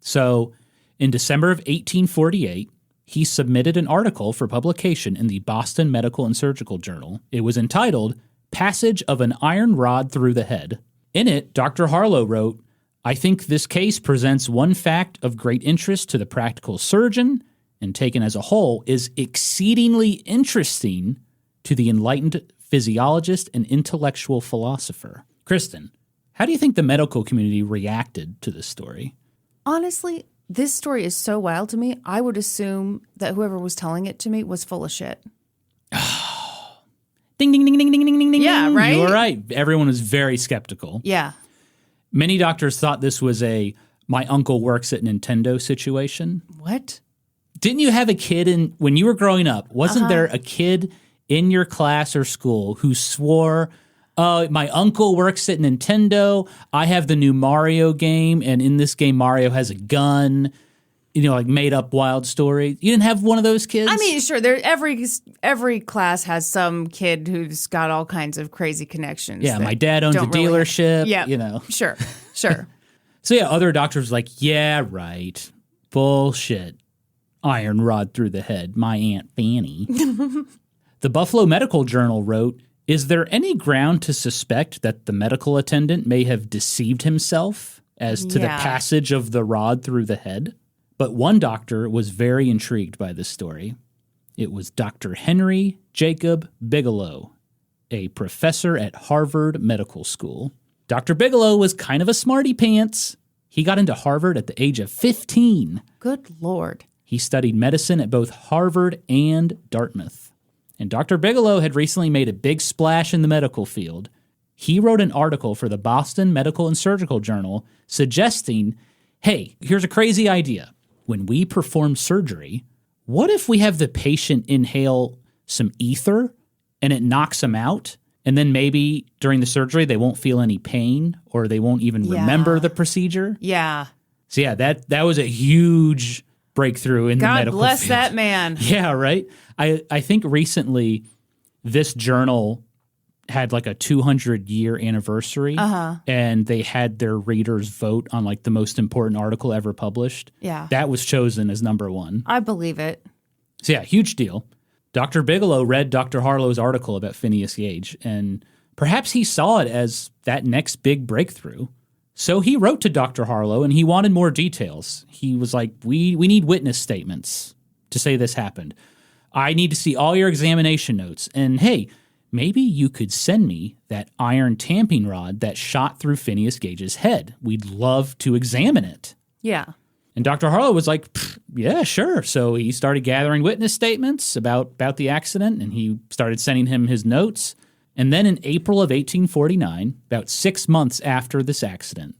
So in December of 1848, he submitted an article for publication in the Boston Medical and Surgical Journal. It was entitled, Passage of an Iron Rod Through the Head. In it, Dr. Harlow wrote, I think this case presents one fact of great interest to the practical surgeon, and taken as a whole, is exceedingly interesting to the enlightened physiologist and intellectual philosopher. Kristen, how do you think the medical community reacted to this story? Honestly, this story is so wild to me, I would assume that whoever was telling it to me was full of shit. Ding, ding, ding, ding, ding, ding, ding, ding. Yeah, right? You were right. Everyone was very skeptical. Yeah. Many doctors thought this was a my uncle works at Nintendo situation. What? Didn't you have a kid when you were growing up? Wasn't there a kid in your class or school who swore, my uncle works at Nintendo, I have the new Mario game, and in this game Mario has a gun, like made up wild story? You didn't have one of those kids? I mean, sure, every class has some kid who's got all kinds of crazy connections. Yeah, my dad owns a dealership, yeah, Sure. So yeah, other doctors were like, yeah, right. Bullshit. Iron rod through the head. My Aunt Fanny. The Buffalo Medical Journal wrote, is there any ground to suspect that the medical attendant may have deceived himself as to the passage of the rod through the head? But one doctor was very intrigued by this story. It was Dr. Henry Jacob Bigelow, a professor at Harvard Medical School. Dr. Bigelow was kind of a smarty pants. He got into Harvard at the age of 15. Good Lord. He studied medicine at both Harvard and Dartmouth. And Dr. Bigelow had recently made a big splash in the medical field. He wrote an article for the Boston Medical and Surgical Journal suggesting, hey, here's a crazy idea. When we perform surgery, what if we have the patient inhale some ether and it knocks them out? And then maybe during the surgery, they won't feel any pain or they won't even remember the procedure. Yeah. So yeah, that was a huge breakthrough in the medical field. God bless that man. Yeah, right? I think recently this journal had like a 200-year anniversary, and they had their readers vote on like the most important article ever published. Yeah. That was chosen as number one. I believe it. So yeah, huge deal. Dr. Bigelow read Dr. Harlow's article about Phineas Gage, and perhaps he saw it as that next big breakthrough. So he wrote to Dr. Harlow, and he wanted more details. He was like, we need witness statements to say this happened. I need to see all your examination notes. And hey, maybe you could send me that iron tamping rod that shot through Phineas Gage's head. We'd love to examine it. Yeah. And Dr. Harlow was like, yeah, sure. So he started gathering witness statements about the accident, and he started sending him his notes. And then in April of 1849, about 6 months after this accident,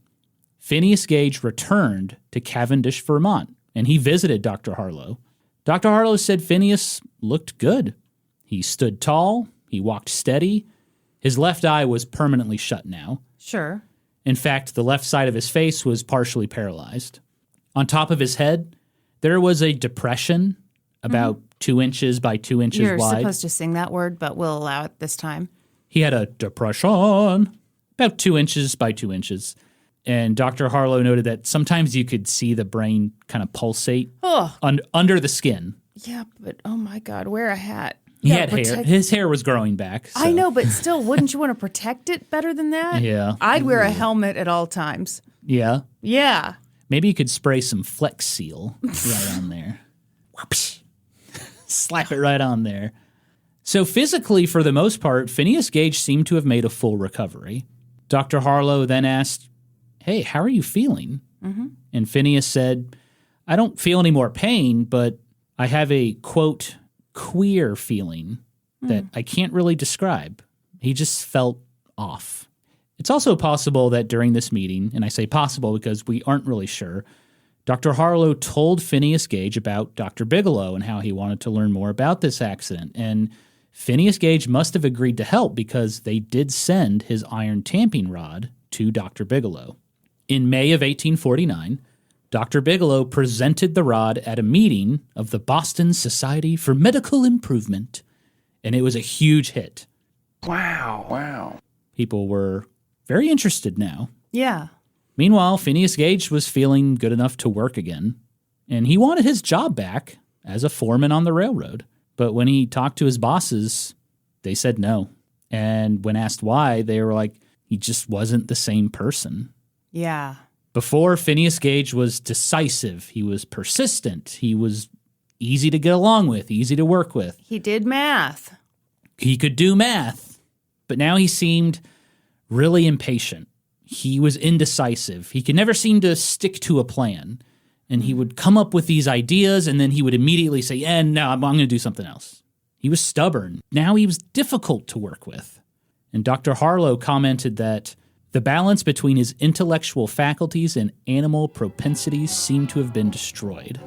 Phineas Gage returned to Cavendish, Vermont, and he visited Dr. Harlow. Dr. Harlow said Phineas looked good. He stood tall. He walked steady. His left eye was permanently shut now. Sure. In fact, the left side of his face was partially paralyzed. On top of his head, there was a depression about 2 inches by 2 inches You're wide. You're supposed to sing that word, but we'll allow it this time. He had a depression about 2 inches by 2 inches. And Dr. Harlow noted that sometimes you could see the brain kind of pulsate under the skin. Yeah, but oh my God, wear a hat. He had hair. His hair was growing back. So. I know, but still, wouldn't you want to protect it better than that? Yeah. I'd wear a helmet at all times. Yeah? Yeah. Maybe you could spray some Flex Seal right on there. Whoops. Slap it right on there. So physically, for the most part, Phineas Gage seemed to have made a full recovery. Dr. Harlow then asked, hey, how are you feeling? And Phineas said, I don't feel any more pain, but I have a, quote, queer feeling that I can't really describe. He just felt off. It's also possible that during this meeting, and I say possible because we aren't really sure, Dr. Harlow told Phineas Gage about Dr. Bigelow and how he wanted to learn more about this accident. And Phineas Gage must have agreed to help because they did send his iron tamping rod to Dr. Bigelow. In May of 1849, Dr. Bigelow presented the rod at a meeting of the Boston Society for Medical Improvement, and it was a huge hit. Wow. People were very interested now. Yeah. Meanwhile, Phineas Gage was feeling good enough to work again, and he wanted his job back as a foreman on the railroad. But when he talked to his bosses, they said no. And when asked why, they were like, he just wasn't the same person. Yeah. Before, Phineas Gage was decisive. He was persistent. He was easy to get along with, easy to work with. He did math. He could do math. But now he seemed really impatient. He was indecisive. He could never seem to stick to a plan. And he would come up with these ideas, and then he would immediately say, no, I'm going to do something else. He was stubborn. Now he was difficult to work with. And Dr. Harlow commented that the balance between his intellectual faculties and animal propensities seemed to have been destroyed.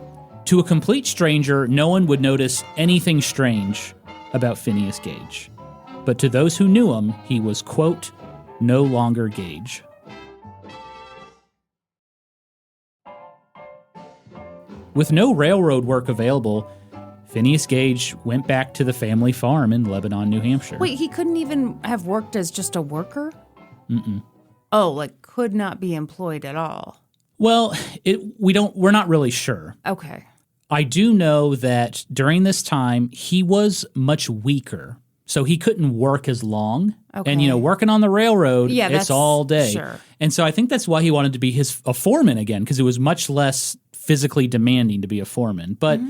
To a complete stranger, no one would notice anything strange about Phineas Gage. But to those who knew him, he was, quote, no longer Gage. With no railroad work available, Phineas Gage went back to the family farm in Lebanon, New Hampshire. Wait, he couldn't even have worked as just a worker? Mm-mm. Oh, like could not be employed at all. Well, we're not really sure. Okay. I do know that during this time, he was much weaker. So he couldn't work as long. Okay. And, working on the railroad, Yeah, it's that's- all day. sure. And so I think that's why he wanted to be a foreman again, because it was much less physically demanding to be a foreman. But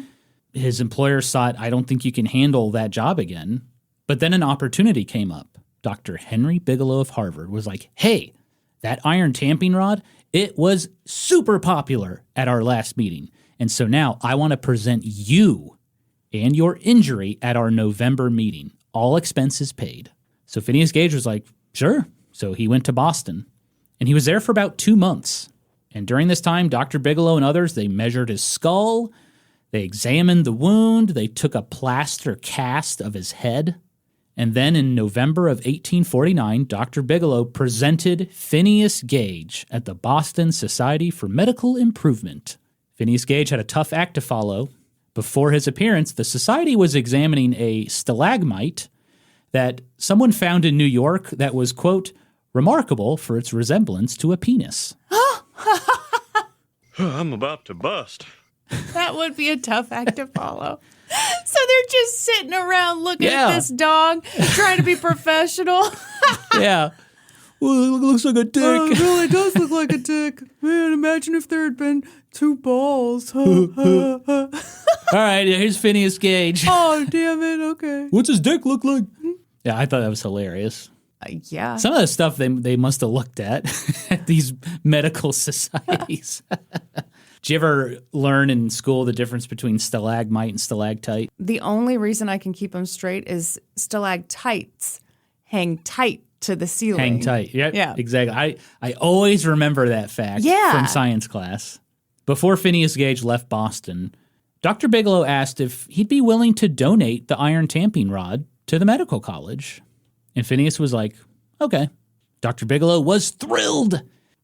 his employers thought, I don't think you can handle that job again. But then an opportunity came up. Dr. Henry Bigelow of Harvard was like, hey, that iron tamping rod, it was super popular at our last meeting. And so now I want to present you and your injury at our November meeting. All expenses paid. So Phineas Gage was like, sure. So he went to Boston. And he was there for about 2 months. And during this time, Dr. Bigelow and others, they measured his skull. They examined the wound. They took a plaster cast of his head. And then in November of 1849, Dr. Bigelow presented Phineas Gage at the Boston Society for Medical Improvement. Phineas Gage had a tough act to follow. Before his appearance, the society was examining a stalagmite that someone found in New York that was, quote, remarkable for its resemblance to a penis. I'm about to bust. That would be a tough act to follow. So they're just sitting around looking Yeah. at this dog, trying to be professional. Yeah. Well, it looks like a dick. It really does look like a dick. Man, imagine if there had been 2 balls. All right, here's Phineas Gage. Oh, damn it. Okay. What's his dick look like? Yeah, I thought that was hilarious. Yeah. Some of the stuff they must have looked at these medical societies. Did you ever learn in school the difference between stalagmite and stalactite? The only reason I can keep them straight is stalactites hang tight to the ceiling. Hang tight. Yep, Yeah. Exactly. I always remember that fact Yeah. from science class. Before Phineas Gage left Boston, Dr. Bigelow asked if he'd be willing to donate the iron tamping rod to the medical college. And Phineas was like, okay. Dr. Bigelow was thrilled.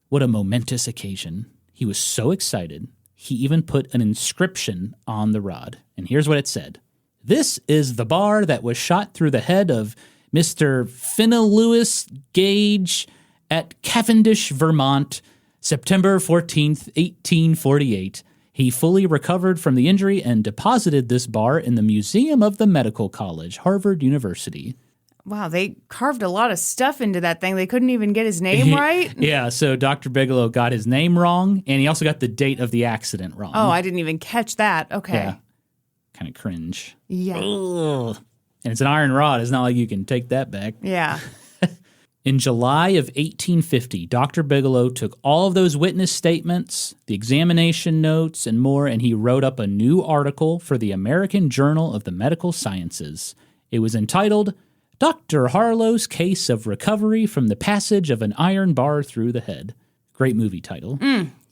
What a momentous occasion. He was so excited, he even put an inscription on the rod. And here's what it said. This is the bar that was shot through the head of Mr. Phineas Gage at Cavendish, Vermont, September 14th, 1848. He fully recovered from the injury and deposited this bar in the Museum of the Medical College, Harvard University. Wow, they carved a lot of stuff into that thing. They couldn't even get his name right. Yeah, so Dr. Bigelow got his name wrong, and he also got the date of the accident wrong. Oh, I didn't even catch that. Okay. Yeah. Kind of cringe. Yeah. Ugh. And it's an iron rod. It's not like you can take that back. Yeah. In July of 1850, Dr. Bigelow took all of those witness statements, the examination notes, and more, and he wrote up a new article for the American Journal of the Medical Sciences. It was entitled, Dr. Harlow's Case of Recovery from the Passage of an Iron Bar Through the Head. Great movie title.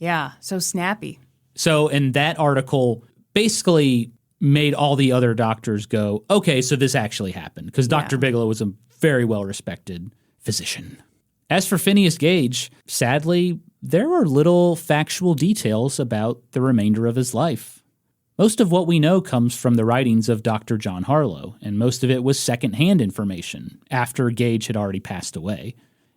Yeah, so snappy. So, and that article basically made all the other doctors go, okay, so this actually happened, because Dr. Bigelow was a very well-respected physician. As for Phineas Gage, sadly, there are little factual details about the remainder of his life. Most of what we know comes from the writings of Dr. John Harlow, and most of it was secondhand information after Gage had already passed away.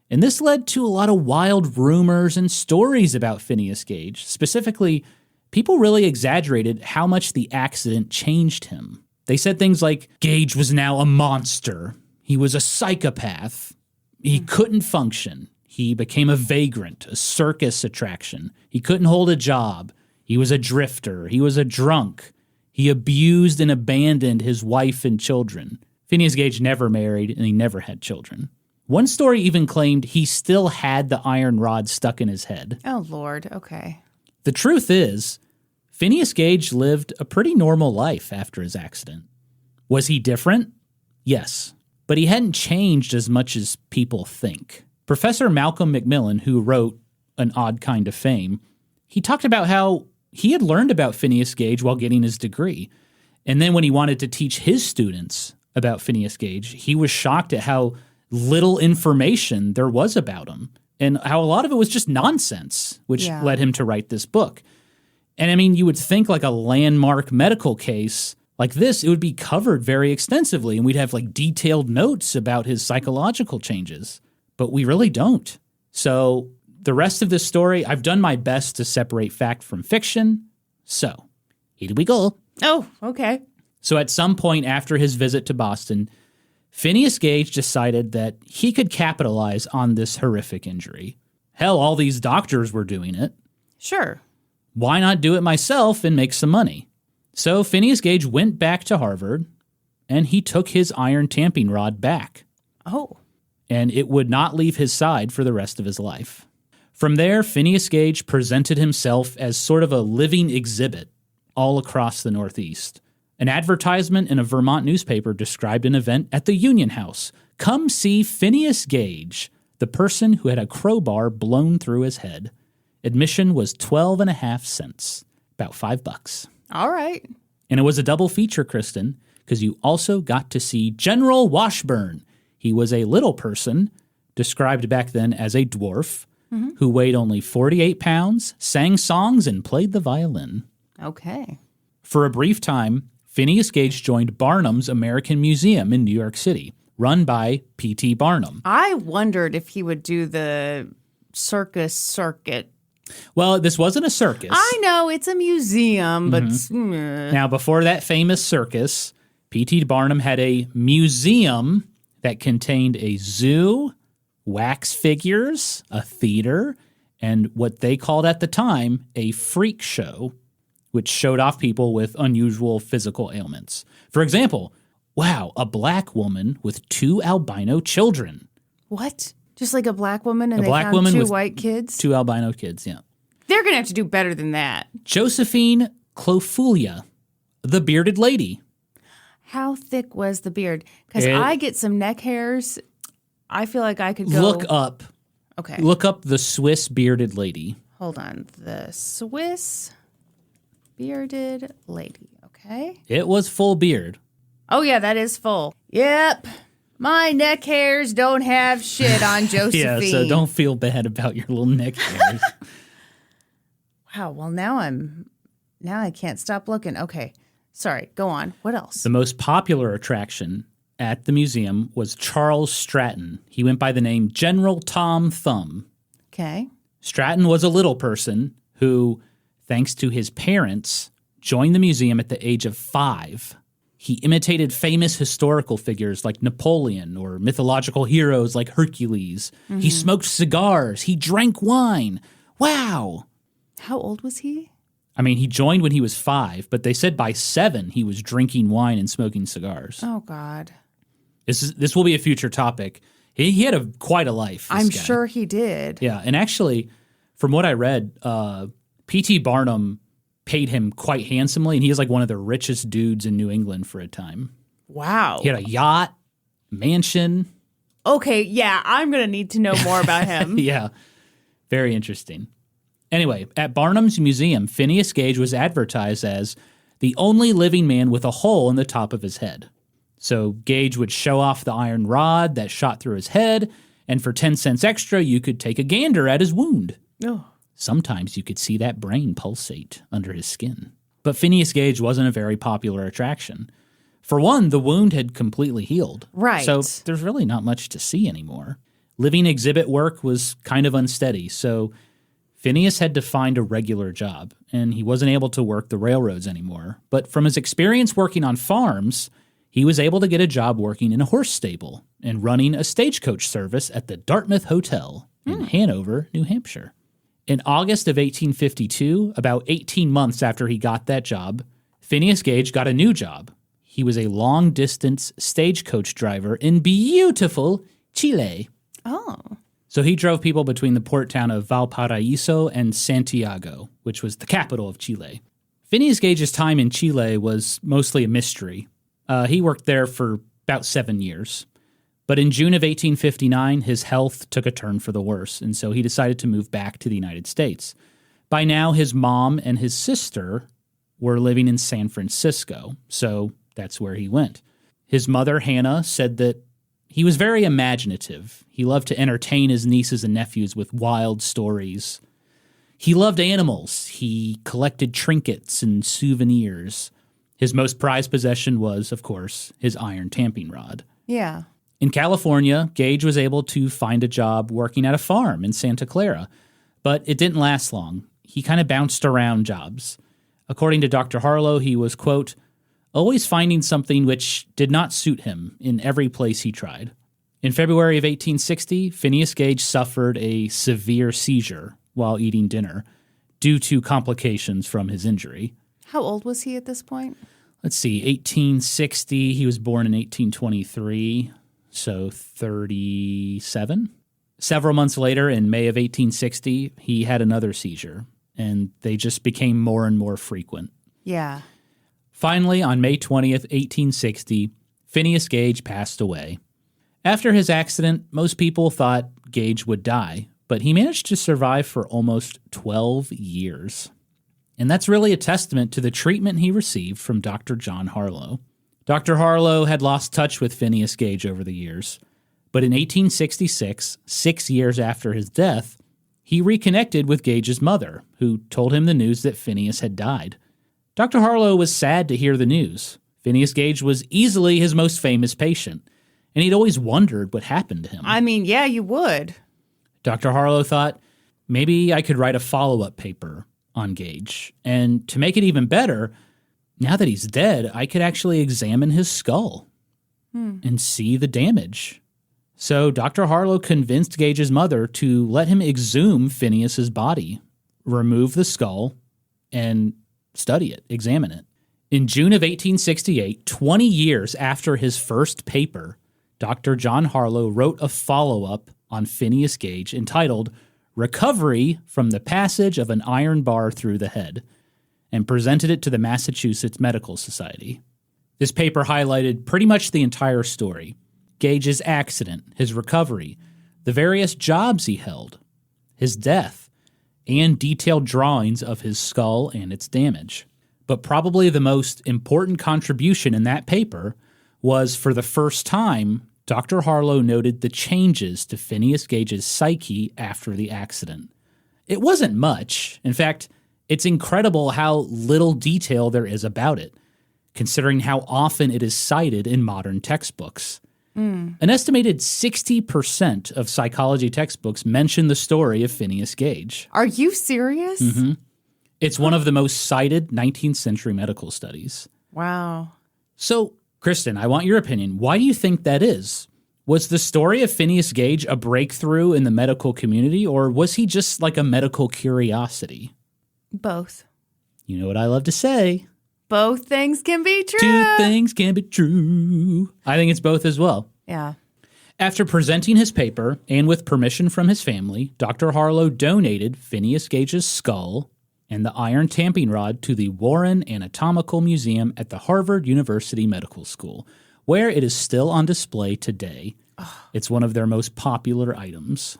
And this led to a lot of wild rumors and stories about Phineas Gage. Specifically, people really exaggerated how much the accident changed him. They said things like, Gage was now a monster. He was a psychopath. He couldn't function. He became a vagrant, a circus attraction. He couldn't hold a job. He was a drifter. He was a drunk. He abused and abandoned his wife and children. Phineas Gage never married, and he never had children. One story even claimed he still had the iron rod stuck in his head. Oh, Lord. Okay. The truth is, Phineas Gage lived a pretty normal life after his accident. Was he different? Yes. But he hadn't changed as much as people think. Professor Malcom MacMillan, who wrote An Odd Kind of Fame, he talked about how he had learned about Phineas Gage while getting his degree. And then when he wanted to teach his students about Phineas Gage, he was shocked at how little information there was about him and how a lot of it was just nonsense, which led him to write this book. And I mean, you would think like a landmark medical case like this, it would be covered very extensively, and we'd have like detailed notes about his psychological changes, but we really don't. So the rest of this story, I've done my best to separate fact from fiction. So here we go. Oh, okay. So at some point after his visit to Boston, Phineas Gage decided that he could capitalize on this horrific injury. Hell, all these doctors were doing it. Sure. Why not do it myself and make some money? So Phineas Gage went back to Harvard, and he took his iron tamping rod back. Oh. And it would not leave his side for the rest of his life. From there, Phineas Gage presented himself as sort of a living exhibit all across the Northeast. An advertisement in a Vermont newspaper described an event at the Union House. Come see Phineas Gage, the person who had a crowbar blown through his head. Admission was 12.5 cents, about $5. All right. And it was a double feature, Kristen, because you also got to see General Washburn. He was a little person, described back then as a dwarf, who weighed only 48 pounds, sang songs, and played the violin. Okay. For a brief time, Phineas Gage joined Barnum's American Museum in New York City, run by P.T. Barnum. I wondered if he would do the circus circuit. Well, this wasn't a circus. I know, it's a museum, but... Now, before that famous circus, P.T. Barnum had a museum that contained a zoo, wax figures, a theater, and what they called at the time a freak show, which showed off people with unusual physical ailments. For example, wow, a black woman with 2 albino children. What? Just like a black woman and A they black found woman 2 with white kids? 2 albino kids, yeah. They're going to have to do better than that. Josephine Clofulia, the bearded lady. How thick was the beard? Because It- I get some neck hairs. I feel like I could go... Look up the Swiss bearded lady. Hold on. The Swiss bearded lady. Okay. It was full beard. Oh, yeah, that is full. Yep. My neck hairs don't have shit on Josephine. Yeah, so don't feel bad about your little neck hairs. Wow, well, now I can't stop looking. Okay. Sorry, go on. What else? The most popular attraction at the museum was Charles Stratton. He went by the name General Tom Thumb. Okay. Stratton was a little person who, thanks to his parents, joined the museum at the age of 5. He imitated famous historical figures like Napoleon or mythological heroes like Hercules. He smoked cigars. He drank wine. Wow. How old was he? I mean, he joined when he was 5, but they said by 7 he was drinking wine and smoking cigars. Oh, God. This will be a future topic. He had quite a life. This I'm guy. sure he did. Yeah, and actually, from what I read, P.T. Barnum paid him quite handsomely, and he was like one of the richest dudes in New England for a time. Wow. He had a yacht, mansion. Okay, yeah, I'm going to need to know more about him. Yeah, very interesting. Anyway, at Barnum's museum, Phineas Gage was advertised as the only living man with a hole in the top of his head. So Gage would show off the iron rod that shot through his head, and for 10 cents extra, you could take a gander at his wound. Oh. Sometimes you could see that brain pulsate under his skin. But Phineas Gage wasn't a very popular attraction. For one, the wound had completely healed. Right. So there's really not much to see anymore. Living exhibit work was kind of unsteady, so Phineas had to find a regular job, and he wasn't able to work the railroads anymore. But from his experience working on farms, he was able to get a job working in a horse stable and running a stagecoach service at the Dartmouth Hotel in Hanover, New Hampshire. In August of 1852, about 18 months after he got that job, Phineas Gage got a new job. He was a long-distance stagecoach driver in beautiful Chile. Oh. So he drove people between the port town of Valparaiso and Santiago, which was the capital of Chile. Phineas Gage's time in Chile was mostly a mystery. He worked there for about 7 years. But in June of 1859, his health took a turn for the worse, and so he decided to move back to the United States. By now, his mom and his sister were living in San Francisco, so that's where he went. His mother, Hannah, said that he was very imaginative. He loved to entertain his nieces and nephews with wild stories. He loved animals. He collected trinkets and souvenirs. His most prized possession was, of course, his iron tamping rod. Yeah. In California, Gage was able to find a job working at a farm in Santa Clara, but it didn't last long. He kind of bounced around jobs. According to Dr. Harlow, he was, quote, always finding something which did not suit him in every place he tried. In February of 1860, Phineas Gage suffered a severe seizure while eating dinner due to complications from his injury. How old was he at this point? Let's see, 1860, he was born in 1823, so 37. Several months later, in May of 1860, he had another seizure, and they just became more and more frequent. Yeah. Finally, on May 20th, 1860, Phineas Gage passed away. After his accident, most people thought Gage would die, but he managed to survive for almost 12 years. And that's really a testament to the treatment he received from Dr. John Harlow. Dr. Harlow had lost touch with Phineas Gage over the years, but in 1866, 6 years after his death, he reconnected with Gage's mother, who told him the news that Phineas had died. Dr. Harlow was sad to hear the news. Phineas Gage was easily his most famous patient, and he'd always wondered what happened to him. I mean, yeah, you would. Dr. Harlow thought, maybe I could write a follow-up paper on Gage. And to make it even better, now that he's dead, I could actually examine his skull and see the damage. So Dr. Harlow convinced Gage's mother to let him exhume Phineas's body, remove the skull, and study it, examine it. In June of 1868, 20 years after his first paper, Dr. John Harlow wrote a follow-up on Phineas Gage entitled Recovery from the Passage of an Iron Bar Through the Head, and presented it to the Massachusetts Medical Society. This paper highlighted pretty much the entire story: Gage's accident, his recovery, the various jobs he held, his death, and detailed drawings of his skull and its damage. But probably the most important contribution in that paper was, for the first time, Dr. Harlow noted the changes to Phineas Gage's psyche after the accident. It wasn't much. In fact, it's incredible how little detail there is about it, considering how often it is cited in modern textbooks. An estimated 60% of psychology textbooks mention the story of Phineas Gage. Are you serious? Mm-hmm. It's one of the most cited 19th century medical studies. Wow. So, Kristen, I want your opinion. Why do you think that is? Was the story of Phineas Gage a breakthrough in the medical community, or was he just like a medical curiosity? Both. You know what I love to say. Both things can be true. Two things can be true. I think it's both as well. Yeah. After presenting his paper, and with permission from his family, Dr. Harlow donated Phineas Gage's skull and the iron tamping rod to the Warren Anatomical Museum at the Harvard University Medical School, where it is still on display today. It's one of their most popular items.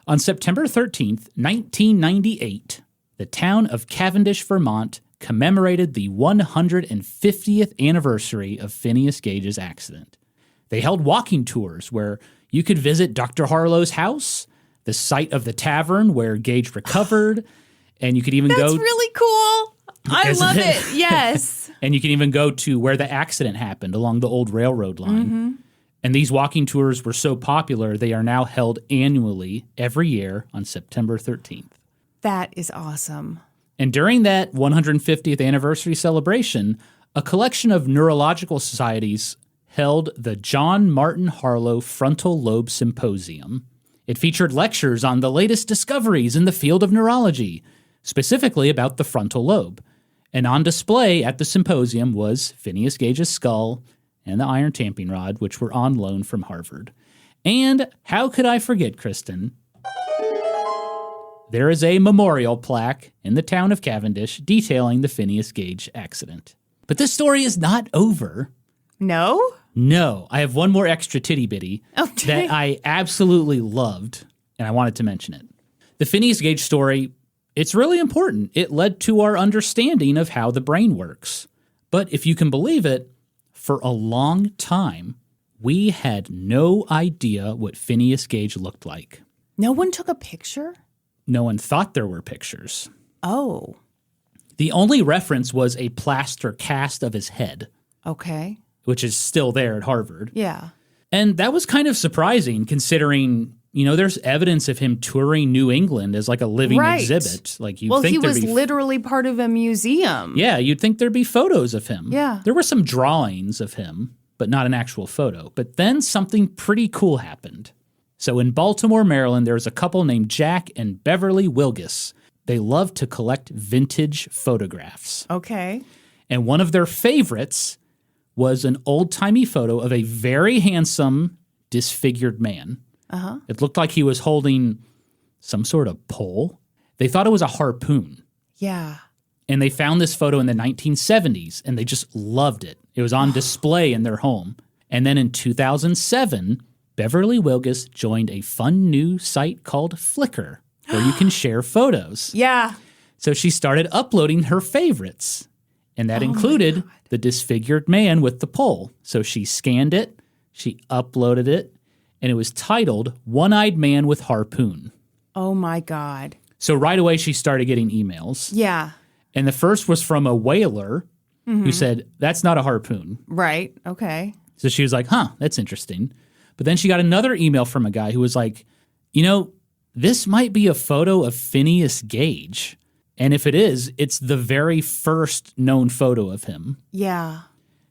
On September 13th, 1998, the town of Cavendish, Vermont, commemorated the 150th anniversary of Phineas Gage's accident. They held walking tours where you could visit Dr. Harlow's house, the site of the tavern where Gage recovered, and you could even That's go... really cool. I Isn't love it? it. Yes. And you can even go to where the accident happened along the old railroad line. And these walking tours were so popular, they are now held annually every year on September 13th. That is awesome. And during that 150th anniversary celebration, a collection of neurological societies held the John Martin Harlow Frontal Lobe Symposium. It featured lectures on the latest discoveries in the field of neurology, specifically about the frontal lobe. And on display at the symposium was Phineas Gage's skull and the iron tamping rod, which were on loan from Harvard. And how could I forget, Kristen? There is a memorial plaque in the town of Cavendish detailing the Phineas Gage accident. But this story is not over. No? No, I have one more extra titty bitty Okay. that I absolutely loved, and I wanted to mention it. The Phineas Gage story, it's really important. It led to our understanding of how the brain works. But if you can believe it, for a long time, we had no idea what Phineas Gage looked like. No one took a picture? No one thought there were pictures. Oh, The only reference was a plaster cast of his head, okay. which is still there at Harvard. Yeah. And that was kind of surprising considering, there's evidence of him touring New England as like a living Right. exhibit. Like you'd Well, think he there'd was be literally part of a museum. Yeah, you'd think there'd be photos of him. Yeah. There were some drawings of him, but not an actual photo. But then something pretty cool happened. So in Baltimore, Maryland, there's a couple named Jack and Beverly Wilgus. They love to collect vintage photographs. Okay. And one of their favorites was an old-timey photo of a very handsome, disfigured man. Uh-huh. It looked like he was holding some sort of pole. They thought it was a harpoon. Yeah. And they found this photo in the 1970s, and they just loved it. It was on display in their home. And then in 2007, Beverly Wilgus joined a fun new site called Flickr, where you can share photos. Yeah. So she started uploading her favorites, and that included the disfigured man with the pole. So she scanned it, she uploaded it, and it was titled One-Eyed Man with Harpoon. Oh, my God. So right away, she started getting emails. Yeah. And the first was from a whaler who said, that's not a harpoon. Right. Okay. So she was like, that's interesting. But then she got another email from a guy who was like, this might be a photo of Phineas Gage. And if it is, it's the very first known photo of him. Yeah.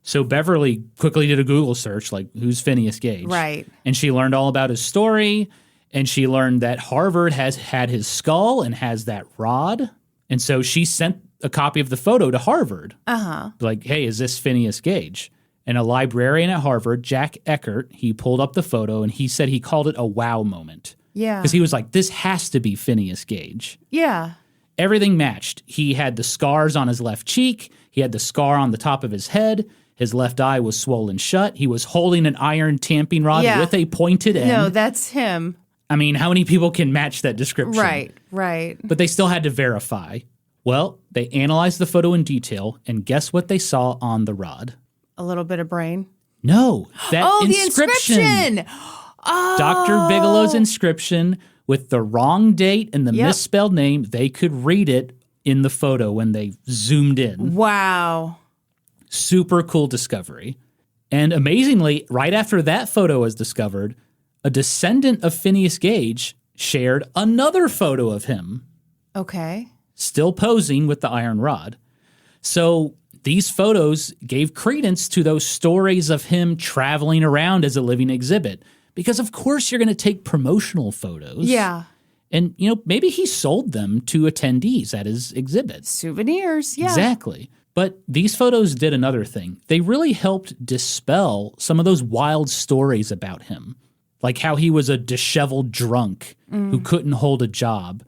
So Beverly quickly did a Google search, like, who's Phineas Gage? Right. And she learned all about his story. And she learned that Harvard has had his skull and has that rod. And so she sent a copy of the photo to Harvard. Uh-huh. Like, hey, is this Phineas Gage? And a librarian at Harvard, Jack Eckert, he pulled up the photo and he said he called it a wow moment. Yeah. Because he was like, this has to be Phineas Gage. Yeah. Everything matched. He had the scars on his left cheek. He had the scar on the top of his head. His left eye was swollen shut. He was holding an iron tamping rod Yeah. with a pointed end. No, that's him. I mean, how many people can match that description? Right. But they still had to verify. Well, they analyzed the photo in detail, and guess what they saw on the rod? A little bit of brain. No, that Oh, inscription. the inscription. Oh. Dr. Bigelow's inscription with the wrong date and the Yep. misspelled name. They could read it in the photo when they zoomed in. Wow. Super cool discovery. And amazingly, right after that photo was discovered, a descendant of Phineas Gage shared another photo of him, Okay. still posing with the iron rod. So these photos gave credence to those stories of him traveling around as a living exhibit. Because of course you're going to take promotional photos. Yeah. And, maybe he sold them to attendees at his exhibits. Souvenirs. Yeah. Exactly. But these photos did another thing. They really helped dispel some of those wild stories about him. like how he was a disheveled drunk who couldn't hold a job.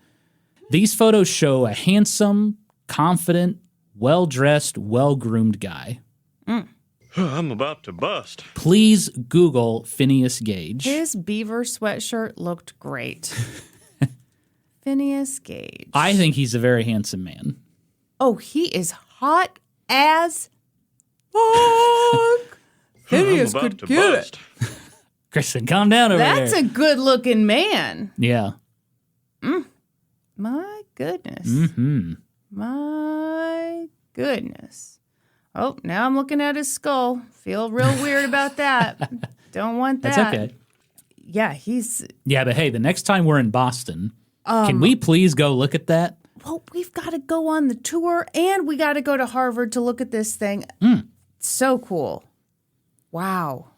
These photos show a handsome, confident, well-dressed, well-groomed guy. I'm about to bust. Please Google Phineas Gage. His beaver sweatshirt looked great. Phineas Gage. I think he's a very handsome man. Oh, he is hot as fuck. Phineas I'm about could to get bust. it. Kristen, calm down over That's there. a good-looking man. Yeah. My goodness. Mm-hmm. My goodness. Oh, now I'm looking at his skull. Feel real weird about that. Don't want that. That's okay. Yeah, he's... Yeah, but hey, the next time we're in Boston, can we please go look at that? Well, we've got to go on the tour, and we got to go to Harvard to look at this thing. So cool. Wow.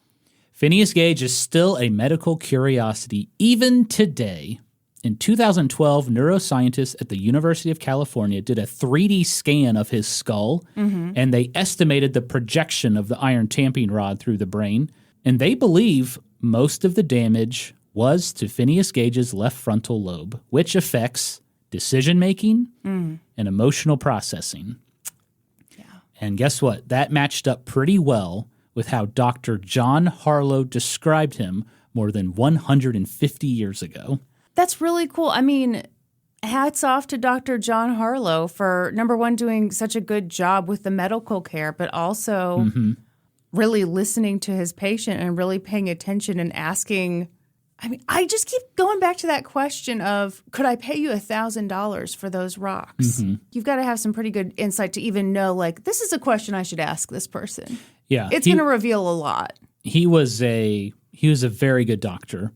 Phineas Gage is still a medical curiosity even today. In 2012, neuroscientists at the University of California did a 3D scan of his skull, and they estimated the projection of the iron tamping rod through the brain. And they believe most of the damage was to Phineas Gage's left frontal lobe, which affects decision-making and emotional processing. Yeah. And guess what? That matched up pretty well with how Dr. John Harlow described him more than 150 years ago. That's really cool. I mean, hats off to Dr. John Harlow for, number one, doing such a good job with the medical care, but also really listening to his patient and really paying attention and asking. I mean, I just keep going back to that question of, could I pay you $1,000 for those rocks? You've got to have some pretty good insight to even know, like, this is a question I should ask this person. Yeah. It's going to reveal a lot. He was a very good doctor.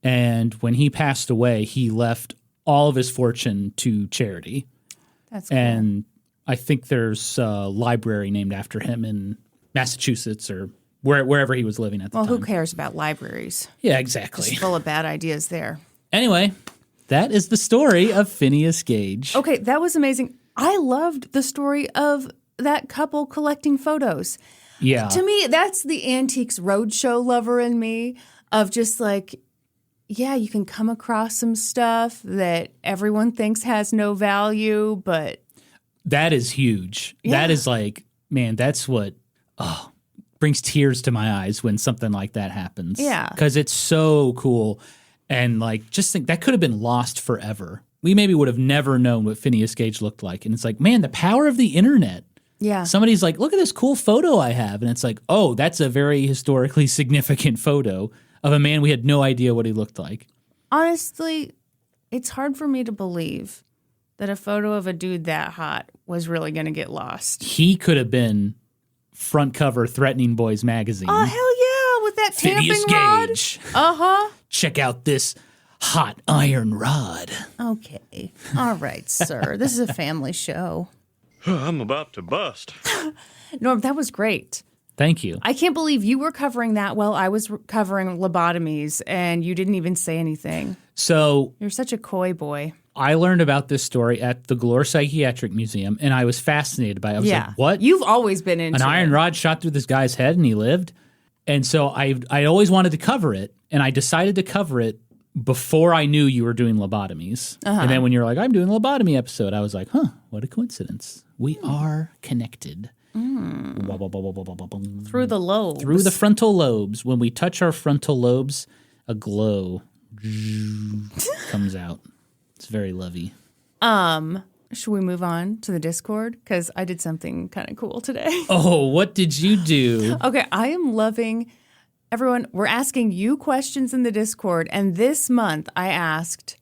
And when he passed away, he left all of his fortune to charity. That's cool. And I think there's a library named after him in Massachusetts or wherever he was living at the time. Well, who cares about libraries? Yeah, exactly. Just full of bad ideas there. Anyway, that is the story of Phineas Gage. Okay, that was amazing. I loved the story of that couple collecting photos. Yeah. To me, that's the Antiques Roadshow lover in me of just like, yeah, you can come across some stuff that everyone thinks has no value, but... That is huge. Yeah. That is like, man, that's what brings tears to my eyes when something like that happens. Yeah. Because it's so cool. And like, just think that could have been lost forever. We maybe would have never known what Phineas Gage looked like. And it's like, man, the power of the internet. Yeah. Somebody's like, look at this cool photo I have. And it's like, oh, that's a very historically significant photo of a man we had no idea what he looked like. Honestly, it's hard for me to believe that a photo of a dude that hot was really going to get lost. He could have been front cover Threatening Boys magazine. Oh, hell yeah, with that Phineas tamping rod. Gage. Uh-huh. Check out this hot iron rod. Okay. All right, sir. This is a family show. I'm about to bust. Norm, that was great. Thank you. I can't believe you were covering that while I was covering lobotomies and you didn't even say anything. So You're such a coy boy. I learned about this story at the Glore Psychiatric Museum, and I was fascinated by it. I was like, what? You've always been into An iron it. rod shot through this guy's head and he lived? And so I always wanted to cover it, and I decided to cover it before I knew you were doing lobotomies. And then when you were like, I'm doing a lobotomy episode, I was like, huh, what a coincidence. We are connected. Through the lobes. Through the frontal lobes. When we touch our frontal lobes, a glow comes out. It's very lovey. Should we move on to the Discord? Because I did something kind of cool today. Oh, what did you do? Okay, I am loving everyone. We're asking you questions in the Discord, and this month I asked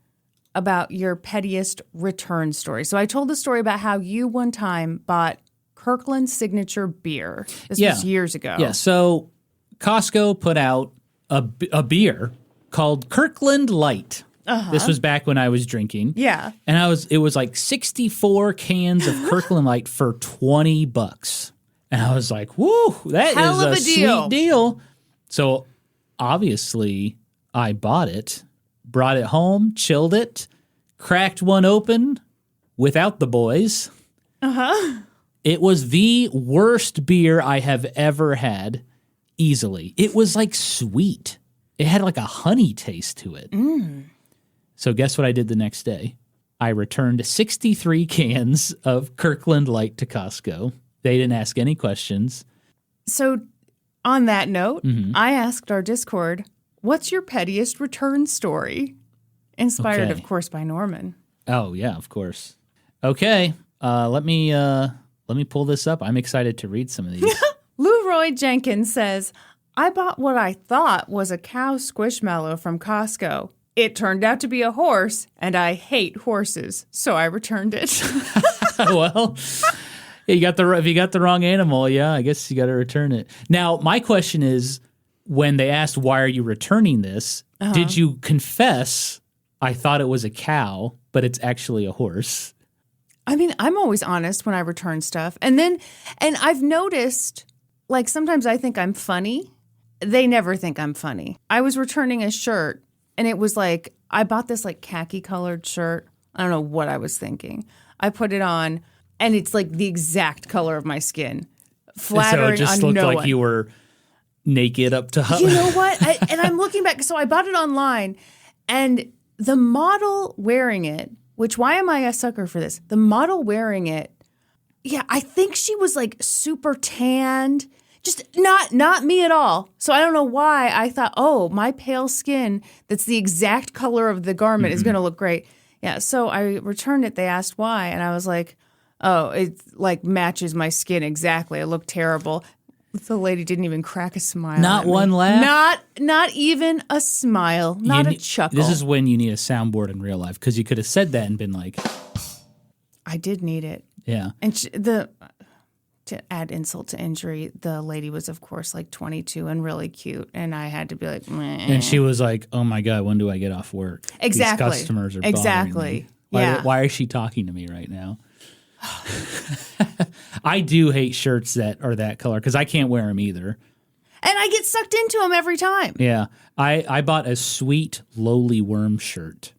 about your pettiest return story. So I told the story about how you one time bought Kirkland's signature beer. This was years ago. Yeah, so Costco put out a beer called Kirkland Light. This was back when I was drinking. Yeah. And it was like 64 cans of Kirkland Light for $20. And I was like, whoa, that Hell is of a a deal. sweet deal. So obviously I bought it, brought it home, chilled it, cracked one open without the boys. It was the worst beer I have ever had, easily. It was like sweet. it had like a honey taste to it. So guess what I did the next day? I returned 63 cans of Kirkland Light to Costco. They didn't ask any questions. So on that note, I asked our Discord, what's your pettiest return story? Inspired, Okay. of course, by Norman. Oh, yeah, of course. Okay, let me pull this up. I'm excited to read some of these. Leroy Jenkins says, I bought what I thought was a cow squishmallow from Costco. It turned out to be a horse, and I hate horses, so I returned it. Well, if you got the wrong animal, yeah, I guess you got to return it. Now, my question is, when they asked why are you returning this, did you confess I thought it was a cow, but it's actually a horse? I mean, I'm always honest when I return stuff. And I've noticed, like, sometimes I think I'm funny. They never think I'm funny. I was returning a shirt, and it was like, I bought this, like, khaki-colored shirt. I don't know what I was thinking. I put it on, and it's, like, the exact color of my skin. Flattering So it just on looked no like one. you were naked up top. You know what? And I'm looking back. So I bought it online, and the model wearing it, which why am I a sucker for this? The model wearing it, yeah, I think she was like super tanned, just not me at all. So I don't know why I thought, oh, my pale skin that's the exact color of the garment is going to look great. Yeah, so I returned it. They asked why, and I was like, oh, it like matches my skin exactly. It looked terrible. The lady didn't even crack a smile. Not at me. one laugh? Not even a smile. Not a ne- chuckle. This is when you need a soundboard in real life, because you could have said that and been like, I did need it. yeah. And to add insult to injury, the lady was, of course, like 22 and really cute. And I had to be like, meh. And she was like, oh my God, when do I get off work? Exactly. These customers are bothering Exactly. me. Yeah. Why is she talking to me right now? I do hate shirts that are that color because I can't wear them either. And I get sucked into them every time. Yeah. I bought a sweet lowly worm shirt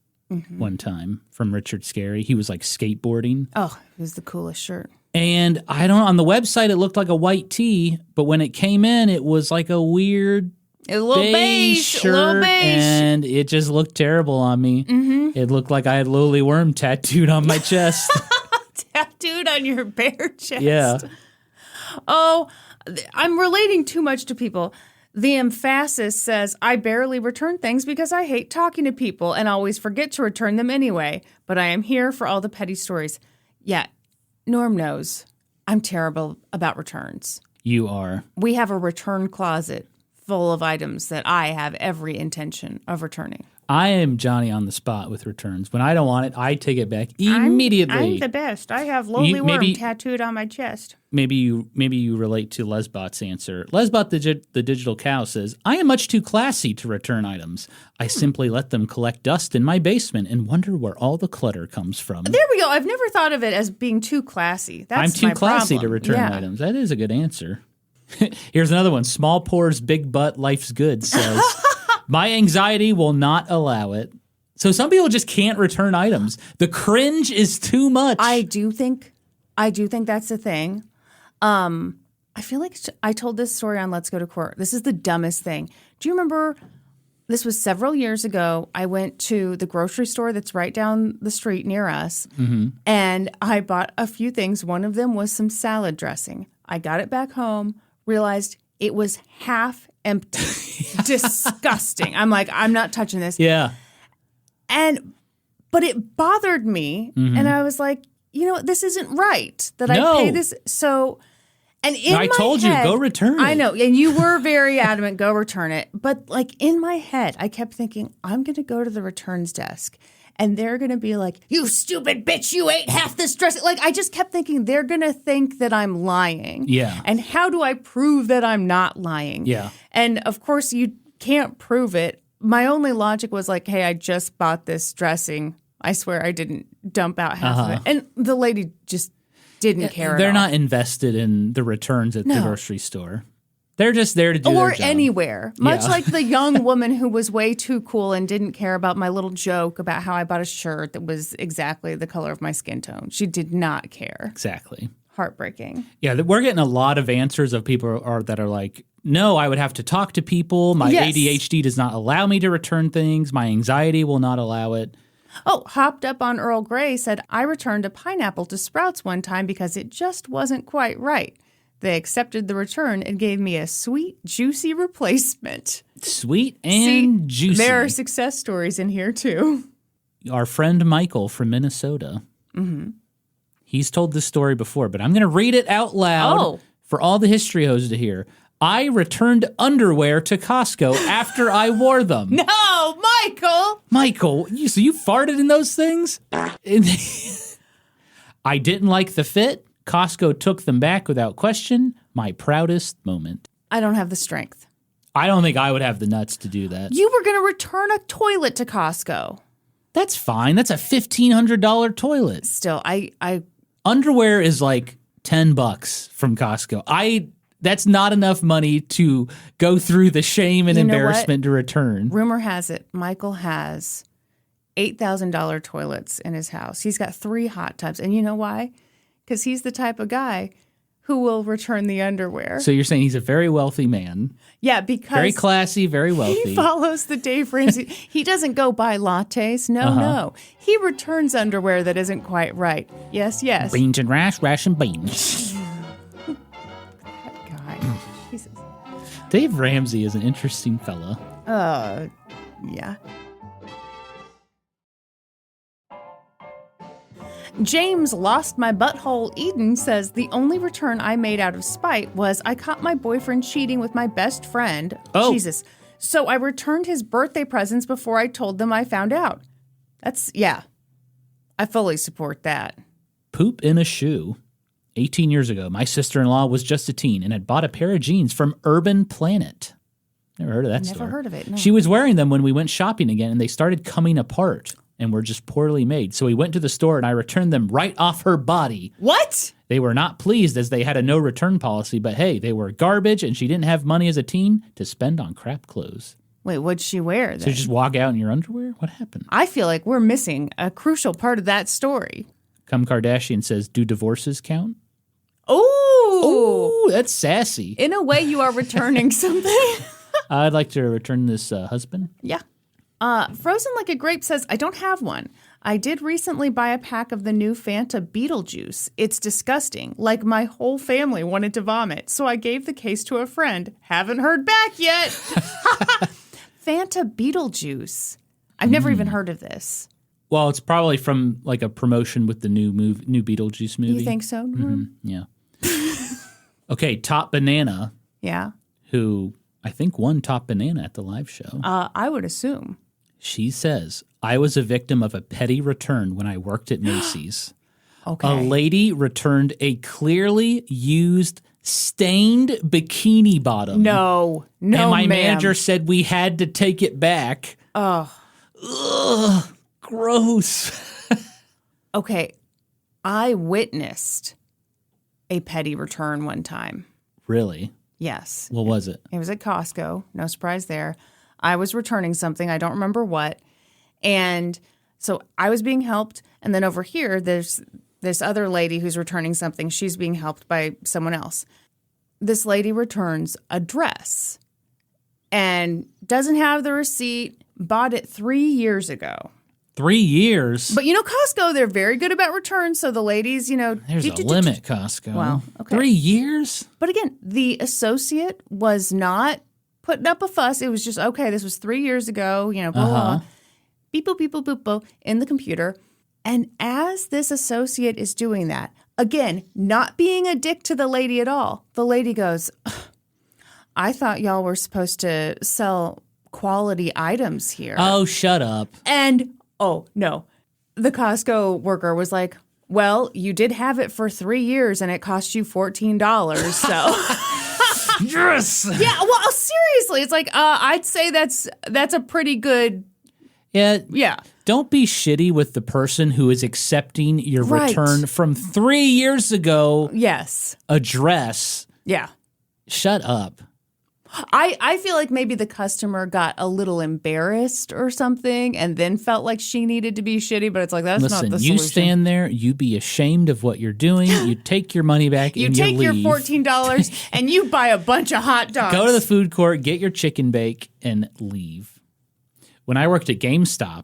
one time from Richard Scarry. He was like skateboarding. Oh, it was the coolest shirt. And I don't know, on the website it looked like a white tee, but when it came in, it was like a weird A little beige shirt, a little beige. and it just looked terrible on me. It looked like I had lowly worm tattooed on my chest. Tattooed on your bare chest. Yeah. Oh, I'm relating too much to people. The emphasis says, I barely return things because I hate talking to people and always forget to return them anyway. But I am here for all the petty stories. Yeah, Norm knows I'm terrible about returns. You are. We have a return closet full of items that I have every intention of returning. I am Johnny on the spot with returns. When I don't want it, I take it back immediately. I'm the best. I have lowly worm maybe- tattooed on my chest. Maybe you relate to Lesbot's answer. Lesbot the digital cow says, I am much too classy to return items. I simply let them collect dust in my basement and wonder where all the clutter comes from. There we go. I've never thought of it as being too classy. That's I'm too my classy to problem. return Yeah. items. That is a good answer. Here's another one. Small pores, big butt, life's good says, my anxiety will not allow it. So some people just can't return items. The cringe is too much. I do think that's a thing. I feel like I told this story on Let's Go to Court. This is the dumbest thing. Do you remember? This was several years ago. I went to the grocery store that's right down the street near us, and I bought a few things. One of them was some salad dressing. I got it back home, realized it was half empty. Disgusting. I'm like, I'm not touching this. Yeah. But it bothered me, and I was like, you know, this isn't right that No. I pay this. So, and in I my told you, head, go return it. I know, and you were very adamant, go return it. But like in my head, I kept thinking, I'm going to go to the returns desk, and they're going to be like, you stupid bitch, you ate half this dress. Like I just kept thinking they're going to think that I'm lying. Yeah. And how do I prove that I'm not lying? Yeah. And of course, you can't prove it. My only logic was like, hey, I just bought this dressing. I swear I didn't dump out half of it. And the lady just didn't care They're at all. not invested in the returns at the No. grocery store. They're just there to do Or their job. anywhere. Much Yeah. like the young woman who was way too cool and didn't care about my little joke about how I bought a shirt that was exactly the color of my skin tone. She did not care. Exactly. Heartbreaking. Yeah, we're getting a lot of answers of people that are like, No, I would have to talk to people. My Yes. ADHD does not allow me to return things. My anxiety will not allow it. Oh, Hopped Up on Earl Grey said, I returned a pineapple to Sprouts one time because it just wasn't quite right. They accepted the return and gave me a sweet, juicy replacement. Sweet and juicy. There are success stories in here, too. Our friend Michael from Minnesota. He's told this story before, but I'm going to read it out loud Oh. for all the history hoes to hear. I returned underwear to Costco after I wore them. No, Michael! Michael, so you farted in those things? I didn't like the fit. Costco took them back without question. My proudest moment. I don't have the strength. I don't think I would have the nuts to do that. You were going to return a toilet to Costco. That's fine. That's a $1,500 toilet. Still, I Underwear is like $10 from Costco. That's not enough money to go through the shame and You know embarrassment to return. rumor has it Michael has $8,000 toilets in his house. He's got 3 hot tubs. And you know why? Because he's the type of guy who will return the underwear. So you're saying he's a very wealthy man. Yeah, because Very classy, very wealthy. he follows the Dave Ramsey. He doesn't go buy lattes. No. He returns underwear that isn't quite right. Yes. Beans and rash and beans. God. Jesus. Dave Ramsey is an interesting fella. Yeah. James Lost My Butthole Eden says, the only return I made out of spite was I caught my boyfriend cheating with my best friend. Oh. Jesus. So I returned his birthday presents before I told them I found out. Yeah. I fully support that. Poop in a shoe. 18 years ago, my sister-in-law was just a teen and had bought a pair of jeans from Urban Planet. Never heard of that store. Never heard of it, no. She was wearing them when we went shopping again, and they started coming apart and were just poorly made. So we went to the store, and I returned them right off her body. What? They were not pleased as they had a no-return policy, but hey, they were garbage, and she didn't have money as a teen to spend on crap clothes. Wait, what'd she wear then? So you just walk out in your underwear? What happened? I feel like we're missing a crucial part of that story. Come Kardashian says, do divorces count? Oh, Ooh, that's sassy. in a way, you are returning something. I'd like to return this husband. Yeah. Frozen Like a Grape says, I don't have one. I did recently buy a pack of the new Fanta Beetlejuice. It's disgusting. Like my whole family wanted to vomit. So I gave the case to a friend. Haven't heard back yet. Fanta Beetlejuice. I've never even heard of this. Well, it's probably from like a promotion with the new Beetlejuice movie. You think so? Yeah. Okay, Top Banana, Yeah. who I think won Top Banana at the live show. I would assume. She says, I was a victim of a petty return when I worked at Macy's. Okay. A lady returned a clearly used, stained bikini bottom. No, And my ma'am. manager said we had to take it back. Oh. Ugh, gross. Okay. I witnessed a petty return one time. Really? Yes. What was it? It was at Costco. No surprise there. I was returning something. I don't remember what. And so I was being helped. And then over here, there's this other lady who's returning something. She's being helped by someone else. This lady returns a dress and doesn't have the receipt, bought it 3 years ago. 3 years? But Costco, they're very good about returns. So the ladies, There's a limit, Costco. Well, okay. 3 years? But again, the associate was not putting up a fuss. It was just, okay, this was 3 years ago, blah, blah, blah. Beep, boop, beep, boop, boop, boop, in the computer. And as this associate is doing that, again, not being a dick to the lady at all, the lady goes, I thought y'all were supposed to sell quality items here. Oh, shut up. And, oh, no. The Costco worker was like, well, you did have it for 3 years and it cost you $14, so. Yes! Yeah, well, seriously, it's like, I'd say that's a pretty good, Yeah. Don't be shitty with the person who is accepting your Right. return from 3 years ago yes. address. Yeah. Shut up. I feel like maybe the customer got a little embarrassed or something and then felt like she needed to be shitty, but it's like, that's not the Listen, solution. you stand there, you be ashamed of what you're doing, you take your money back, You and take you your leave. $14 and you buy a bunch of hot dogs. Go to the food court, get your chicken bake, and leave. When I worked at GameStop,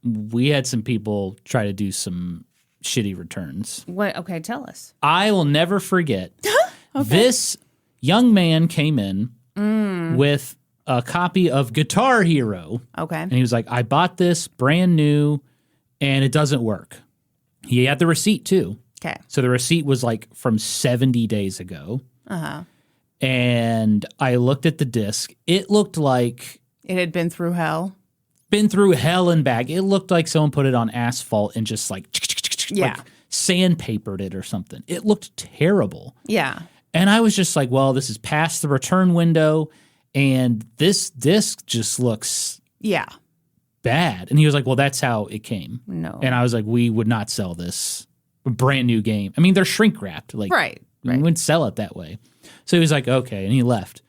we had some people try to do some shitty returns. What? Okay, tell us. I will never forget. This young man came in with a copy of Guitar Hero. Okay. And he was like, I bought this brand new and it doesn't work. He had the receipt too. Okay. So the receipt was like from 70 days ago. And I looked at the disc. It looked like It had been through hell. been through hell and back. It looked like someone put it on asphalt and just like, Yeah. like sandpapered it or something. It looked terrible. Yeah. And I was just like, well, this is past the return window and this disc just looks Yeah. bad. And he was like, well, that's how it came. No. And I was like, we would not sell this brand new game. I mean, they're shrink wrapped. Like, Right. we wouldn't sell it that way. So he was like, okay. And he left.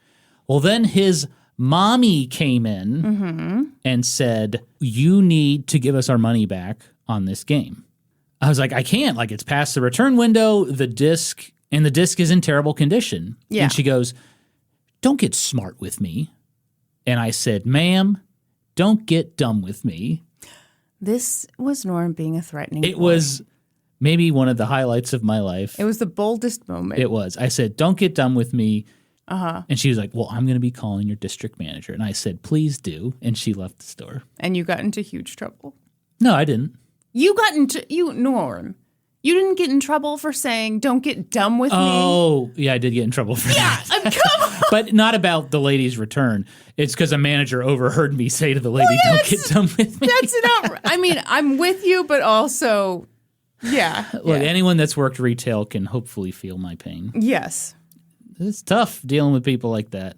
Well, then his mommy came in and said, you need to give us our money back on this game. I was like, I can't. Like, it's past the return window. The disc is in terrible condition. Yeah. And she goes, don't get smart with me. And I said, ma'am, don't get dumb with me. This was Norm being a threatening It boy. was maybe one of the highlights of my life. It was the boldest moment. It was. I said, don't get dumb with me. And she was like, well, I'm going to be calling your district manager. And I said, please do. And she left the store. And you got into huge trouble. No, I didn't. Norm, you didn't get in trouble for saying, don't get dumb with me. Oh, yeah, I did get in trouble for that. Come on. But not about the lady's return. It's because a manager overheard me say to the lady, don't get dumb with me. That's not, I mean, I'm with you, but also, yeah. Look, anyone that's worked retail can hopefully feel my pain. Yes. It's tough dealing with people like that.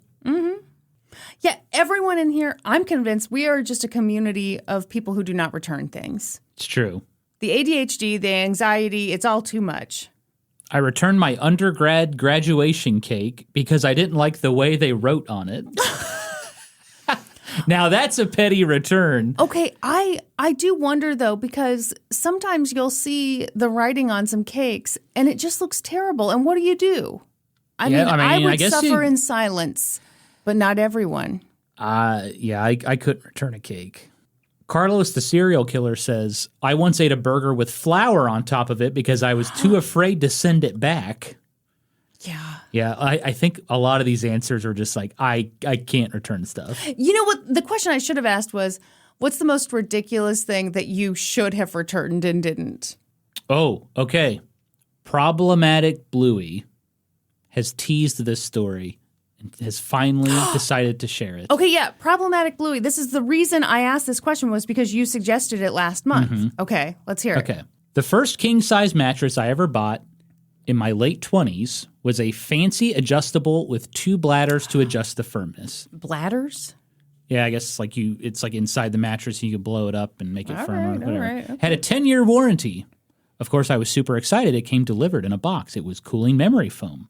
Yeah, everyone in here, I'm convinced we are just a community of people who do not return things. It's true. The ADHD, the anxiety, it's all too much. I returned my undergrad graduation cake because I didn't like the way they wrote on it. Now that's a petty return. Okay, I do wonder though, because sometimes you'll see the writing on some cakes and it just looks terrible. And what do? I Yeah, mean, I I mean, I would guess suffer you- in silence, but not everyone. Yeah, I couldn't return a cake. Carlos the serial killer says, I once ate a burger with flour on top of it because I was too afraid to send it back. Yeah. Yeah, I think a lot of these answers are just like, I can't return stuff. You know what? The question I should have asked was, what's the most ridiculous thing that you should have returned and didn't? Oh, okay. Problematic Bluey has teased this story and has finally decided to share it. Okay, yeah, problematic Bluey. This is the reason I asked this question was because you suggested it last month. Okay, let's hear it. Okay. The first king-size mattress I ever bought in my late 20s was a fancy adjustable with 2 bladders to adjust the firmness. Bladders? Yeah, I guess it's like inside the mattress and you can blow it up and make it firmer. right, Whatever. all right, okay. Had a 10-year warranty. Of course, I was super excited. It came delivered in a box. It was cooling memory foam.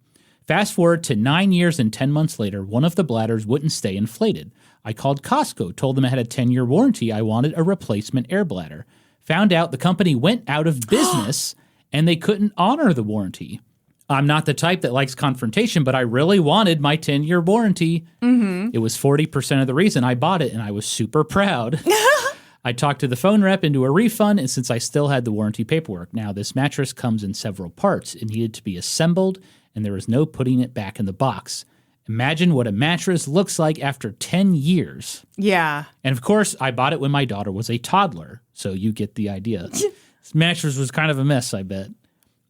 Fast forward to 9 years and 10 months later, one of the bladders wouldn't stay inflated. I called Costco, told them I had a 10-year warranty. I wanted a replacement air bladder. Found out the company went out of business and they couldn't honor the warranty. I'm not the type that likes confrontation, but I really wanted my 10-year warranty. It was 40% of the reason I bought it, and I was super proud. I talked to the phone rep into a refund, and since I still had the warranty paperwork, now this mattress comes in several parts. It needed to be assembled, and there was no putting it back in the box. Imagine what a mattress looks like after 10 years. Yeah. And of course, I bought it when my daughter was a toddler, so you get the idea. This mattress was kind of a mess, I bet.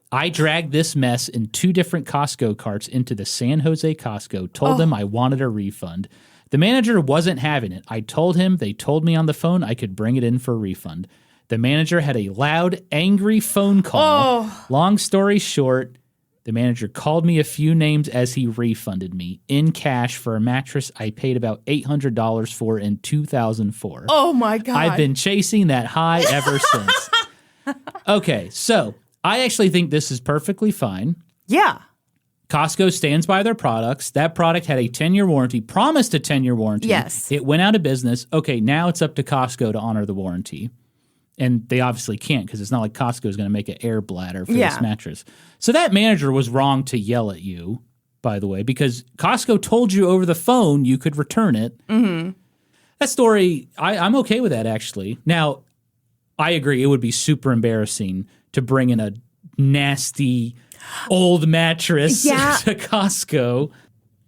I dragged this mess in 2 different Costco carts into the San Jose Costco, told them I wanted a refund. The manager wasn't having it. I told him, they told me on the phone I could bring it in for a refund. The manager had a loud, angry phone call. Long story short, the manager called me a few names as he refunded me in cash for a mattress I paid about $800 for in 2004. Oh, my God. I've been chasing that high ever since. Okay, so I actually think this is perfectly fine. Yeah. Costco stands by their products. That product had a 10-year warranty, promised a 10-year warranty. Yes. It went out of business. Okay, now it's up to Costco to honor the warranty. And they obviously can't because it's not like Costco is going to make an air bladder for this mattress. So that manager was wrong to yell at you, by the way, because Costco told you over the phone you could return it. Mm-hmm. That story, I'm okay with that, actually. Now, I agree. It would be super embarrassing to bring in a nasty old mattress to Costco.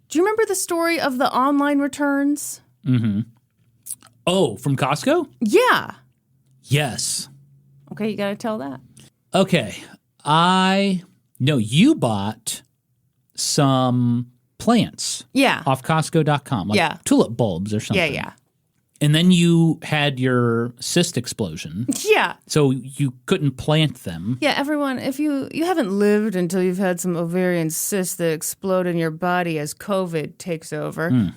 Do you remember the story of the online returns? Mm-hmm. Oh, from Costco? Yeah. Yes. Okay, you got to tell that. Okay. You bought some plants. Yeah. Off Costco.com. Like tulip bulbs or something. Yeah. And then you had your cyst explosion. Yeah. So you couldn't plant them. Yeah, everyone, if you haven't lived until you've had some ovarian cysts that explode in your body as COVID takes over.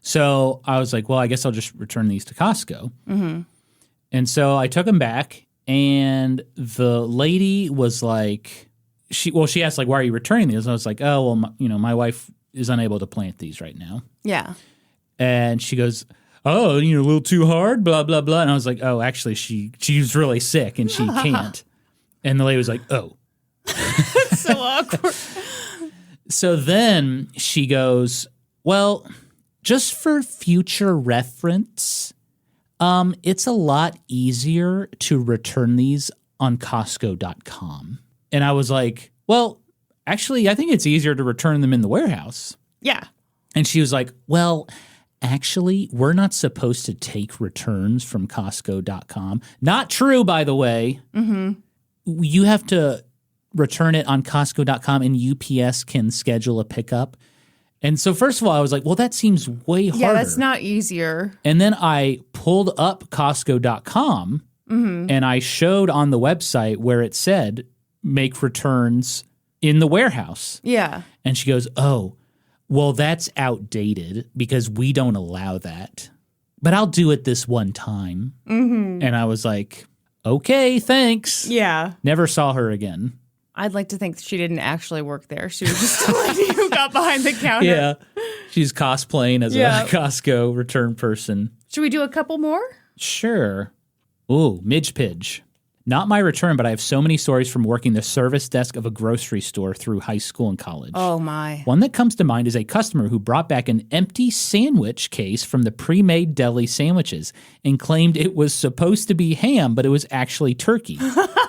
So I was like, well, I guess I'll just return these to Costco. Mm-hmm. And so I took them back, and the lady was like, she asked, like, why are you returning these? And I was like, oh, well, my wife is unable to plant these right now. Yeah. And she goes, oh, a little too hard, blah, blah, blah. And I was like, oh, actually, she's really sick and she can't. And the lady was like, oh. That's so awkward. So then she goes, well, just for future reference, it's a lot easier to return these on Costco.com. And I was like, well, actually, I think it's easier to return them in the warehouse. Yeah. And she was like, well, actually, we're not supposed to take returns from Costco.com. Not true, by the way. Mm-hmm. You have to return it on Costco.com, and UPS can schedule a pickup. And so first of all, I was like, well, that seems way harder. Yeah, that's not easier. And then I pulled up Costco.com, and I showed on the website where it said, make returns in the warehouse. Yeah. And she goes, oh, well, that's outdated because we don't allow that. But I'll do it this one time. Mm-hmm. And I was like, okay, thanks. Yeah. Never saw her again. I'd like to think she didn't actually work there. She was just a lady who got behind the counter. Yeah. She's cosplaying as a Costco return person. Should we do a couple more? Sure. Ooh, Midge Pidge. Not my return, but I have so many stories from working the service desk of a grocery store through high school and college. Oh, my. One that comes to mind is a customer who brought back an empty sandwich case from the pre-made deli sandwiches and claimed it was supposed to be ham, but it was actually turkey.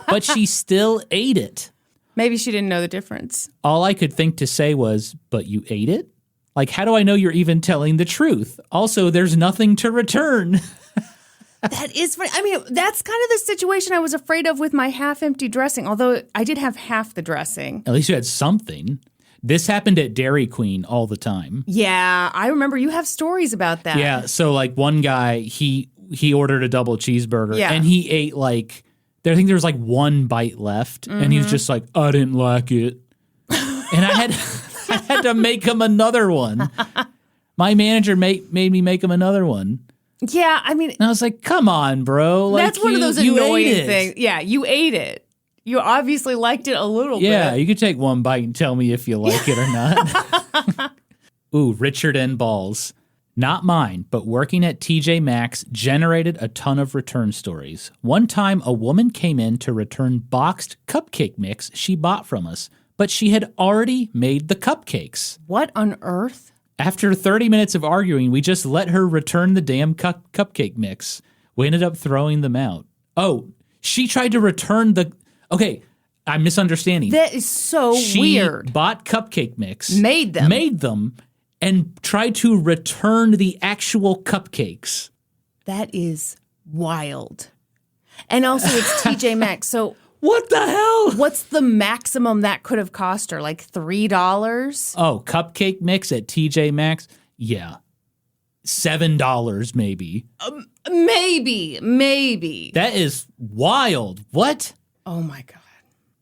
But she still ate it. Maybe she didn't know the difference. All I could think to say was, but you ate it? Like, how do I know you're even telling the truth? Also, there's nothing to return. That is funny. I mean, that's kind of the situation I was afraid of with my half-empty dressing, although I did have half the dressing. At least you had something. This happened at Dairy Queen all the time. Yeah, I remember you have stories about that. Yeah, so like one guy, he ordered a double cheeseburger and he ate like, I think there was like one bite left and he was just like, I didn't like it. And I had to make him another one. My manager made me make him another one. Yeah, I mean... And I was like, come on, bro. Like, that's one of those annoying things. Yeah, you ate it. You obviously liked it a little bit. Yeah, you could take one bite and tell me if you like it or not. Ooh, Richard N. Balls. Not mine, but working at TJ Maxx generated a ton of return stories. One time, a woman came in to return boxed cupcake mix she bought from us, but she had already made the cupcakes. What on earth? After 30 minutes of arguing, we just let her return the damn cupcake mix. We ended up throwing them out. Oh, she tried to return the... Okay, I'm misunderstanding. That is so weird. She bought cupcake mix. Made them. And tried to return the actual cupcakes. That is wild. And also, it's TJ Maxx, so... What the hell? What's the maximum that could have cost her? Like $3? Oh, cupcake mix at TJ Maxx? Yeah. $7 maybe. Maybe. That is wild. What? Oh my God.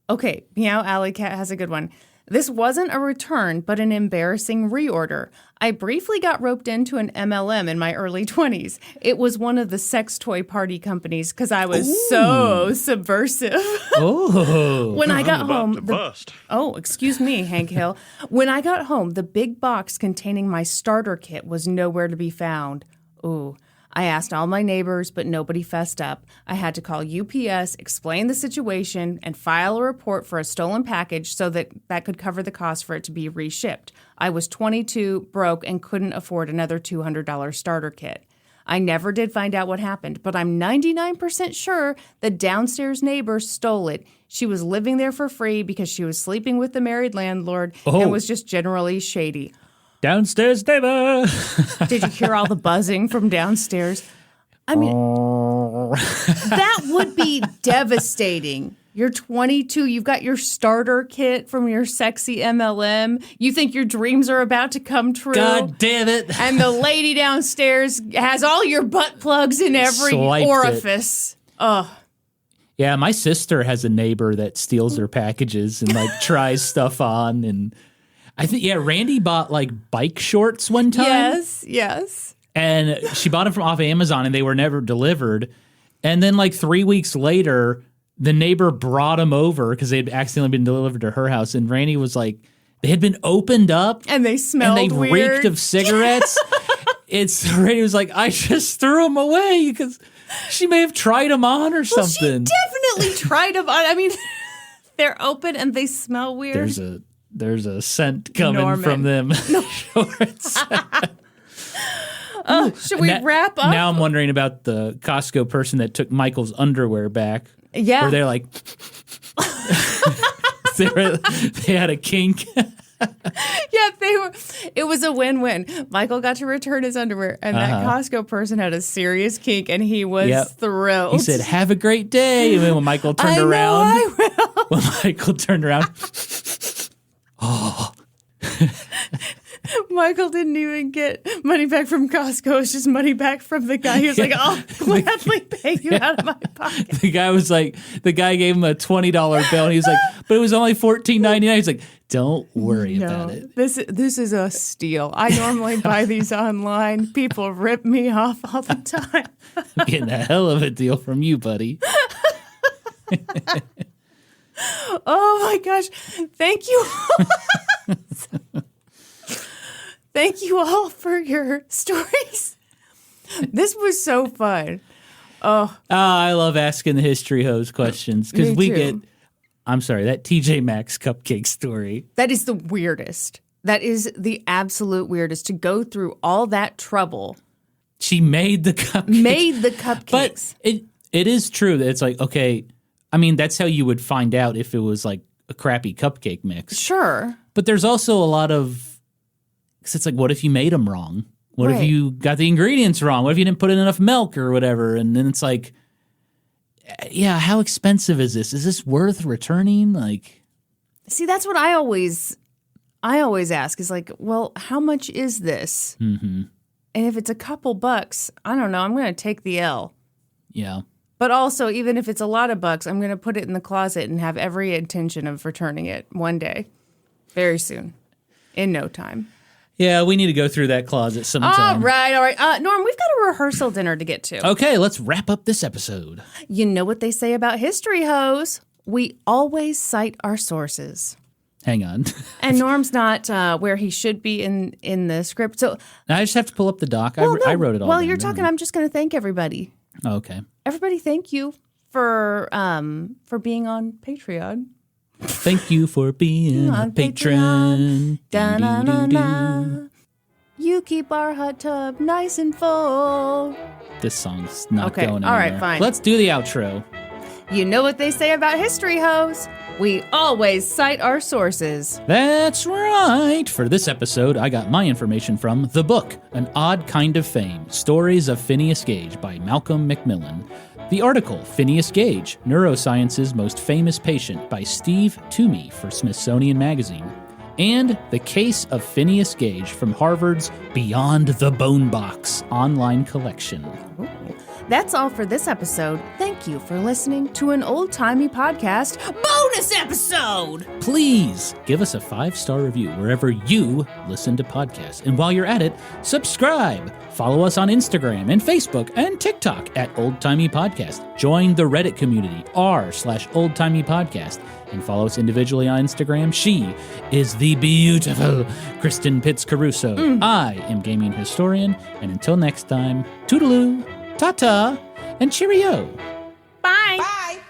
Okay, Meow Alley Cat has a good one. This wasn't a return, but an embarrassing reorder. I briefly got roped into an MLM in my early 20s. It was one of the sex toy party companies because I was so subversive. Oh. When I got I'm about home, to bust. Oh, excuse me, Hank Hill. When I got home, the big box containing my starter kit was nowhere to be found. Ooh. I asked all my neighbors, but nobody fessed up. I had to call UPS, explain the situation, and file a report for a stolen package so that could cover the cost for it to be reshipped. I was 22, broke, and couldn't afford another $200 starter kit. I never did find out what happened, but I'm 99% sure the downstairs neighbor stole it. She was living there for free because she was sleeping with the married landlord and was just generally shady. Downstairs neighbor. Did you hear all the buzzing from downstairs? I mean, that would be devastating. You're 22. You've got your starter kit from your sexy MLM. You think your dreams are about to come true. God damn it. And the lady downstairs has all your butt plugs in every Swiped orifice. Ugh. Yeah, my sister has a neighbor that steals her packages and like tries stuff on. And I think, Randy bought like bike shorts one time. Yes. And she bought them from off Amazon and they were never delivered. And then like 3 weeks later, the neighbor brought them over because they had accidentally been delivered to her house. And Randy was like, they had been opened up. And they smelled and they weird. reeked of cigarettes. Randy was like, I just threw them away because she may have tried them on or something. She definitely tried them on. I mean, they're open and they smell weird. There's a scent coming Norman. from them shorts. Should we wrap up? Now I'm wondering about the Costco person that took Michael's underwear back. Yeah. Where they're like, they had a kink. Yeah, it was a win-win. Michael got to return his underwear, and that Costco person had a serious kink, and he was thrilled. He said, "Have a great day." And then when Michael turned around, Michael didn't even get money back from Costco. It was just money back from the guy. He was like, "I'll gladly pay you out of my pocket." The guy gave him a $20 bill, and he was like, "But it was only $14.99." He's like, "Don't worry about it. This is a steal. I normally buy these online. People rip me off all the time." I'm getting a hell of a deal from you, buddy. Oh my gosh. Thank you. Thank you all for your stories. This was so fun. I love asking the history hose questions because Me we too. get, I'm sorry, that TJ Maxx cupcake story. That is the weirdest. That is the absolute weirdest to go through all that trouble. She made the cupcakes. But it is true that it's like, okay, I mean, that's how you would find out if it was like a crappy cupcake mix. Sure. But there's also a lot of, because it's like, what if you made them wrong? What if you got the ingredients wrong? What if you didn't put in enough milk or whatever? And then it's like, yeah, how expensive is this? Is this worth returning? Like, see, that's what I always ask is like, well, how much is this? Mm-hmm. And if it's a couple bucks, I don't know, I'm going to take the L. yeah. But also, even if it's a lot of bucks, I'm going to put it in the closet and have every intention of returning it one day, very soon, in no time. Yeah, we need to go through that closet sometime. All right. Norm, we've got a rehearsal dinner to get to. Okay, let's wrap up this episode. You know what they say about history, hoes? We always cite our sources. Hang on. And Norm's not where he should be in the script. So I just have to pull up the doc. I wrote it all While down, you're didn't talking, I? I'm just going to thank everybody. Okay. Everybody, thank you for being on Patreon. Thank you for being a patron. Da-na-na-na. You keep our hot tub nice and full. This song's not Okay, going all anywhere. right, fine. Let's do the outro. You know what they say about history, hoes? We always cite our sources. That's right. For this episode, I got my information from the book, An Odd Kind of Fame, Stories of Phineas Gage by Malcolm MacMillan. The article, Phineas Gage, Neuroscience's Most Famous Patient by Steve Toomey for Smithsonian Magazine. And The Case of Phineas Gage from Harvard's Beyond the Bone Box online collection. That's all for this episode. Thank you for listening to an old-timey podcast bonus episode. Please give us a 5-star review wherever you listen to podcasts. And while you're at it, subscribe. Follow us on Instagram and Facebook and TikTok at Old Timey Podcast. Join the Reddit community, r/Old Timey Podcast. And follow us individually on Instagram. She is the beautiful Kristen Pitts Caruso. I am Gaming Historian. And until next time, toodaloo, ta-ta, and cheerio. Bye. Bye.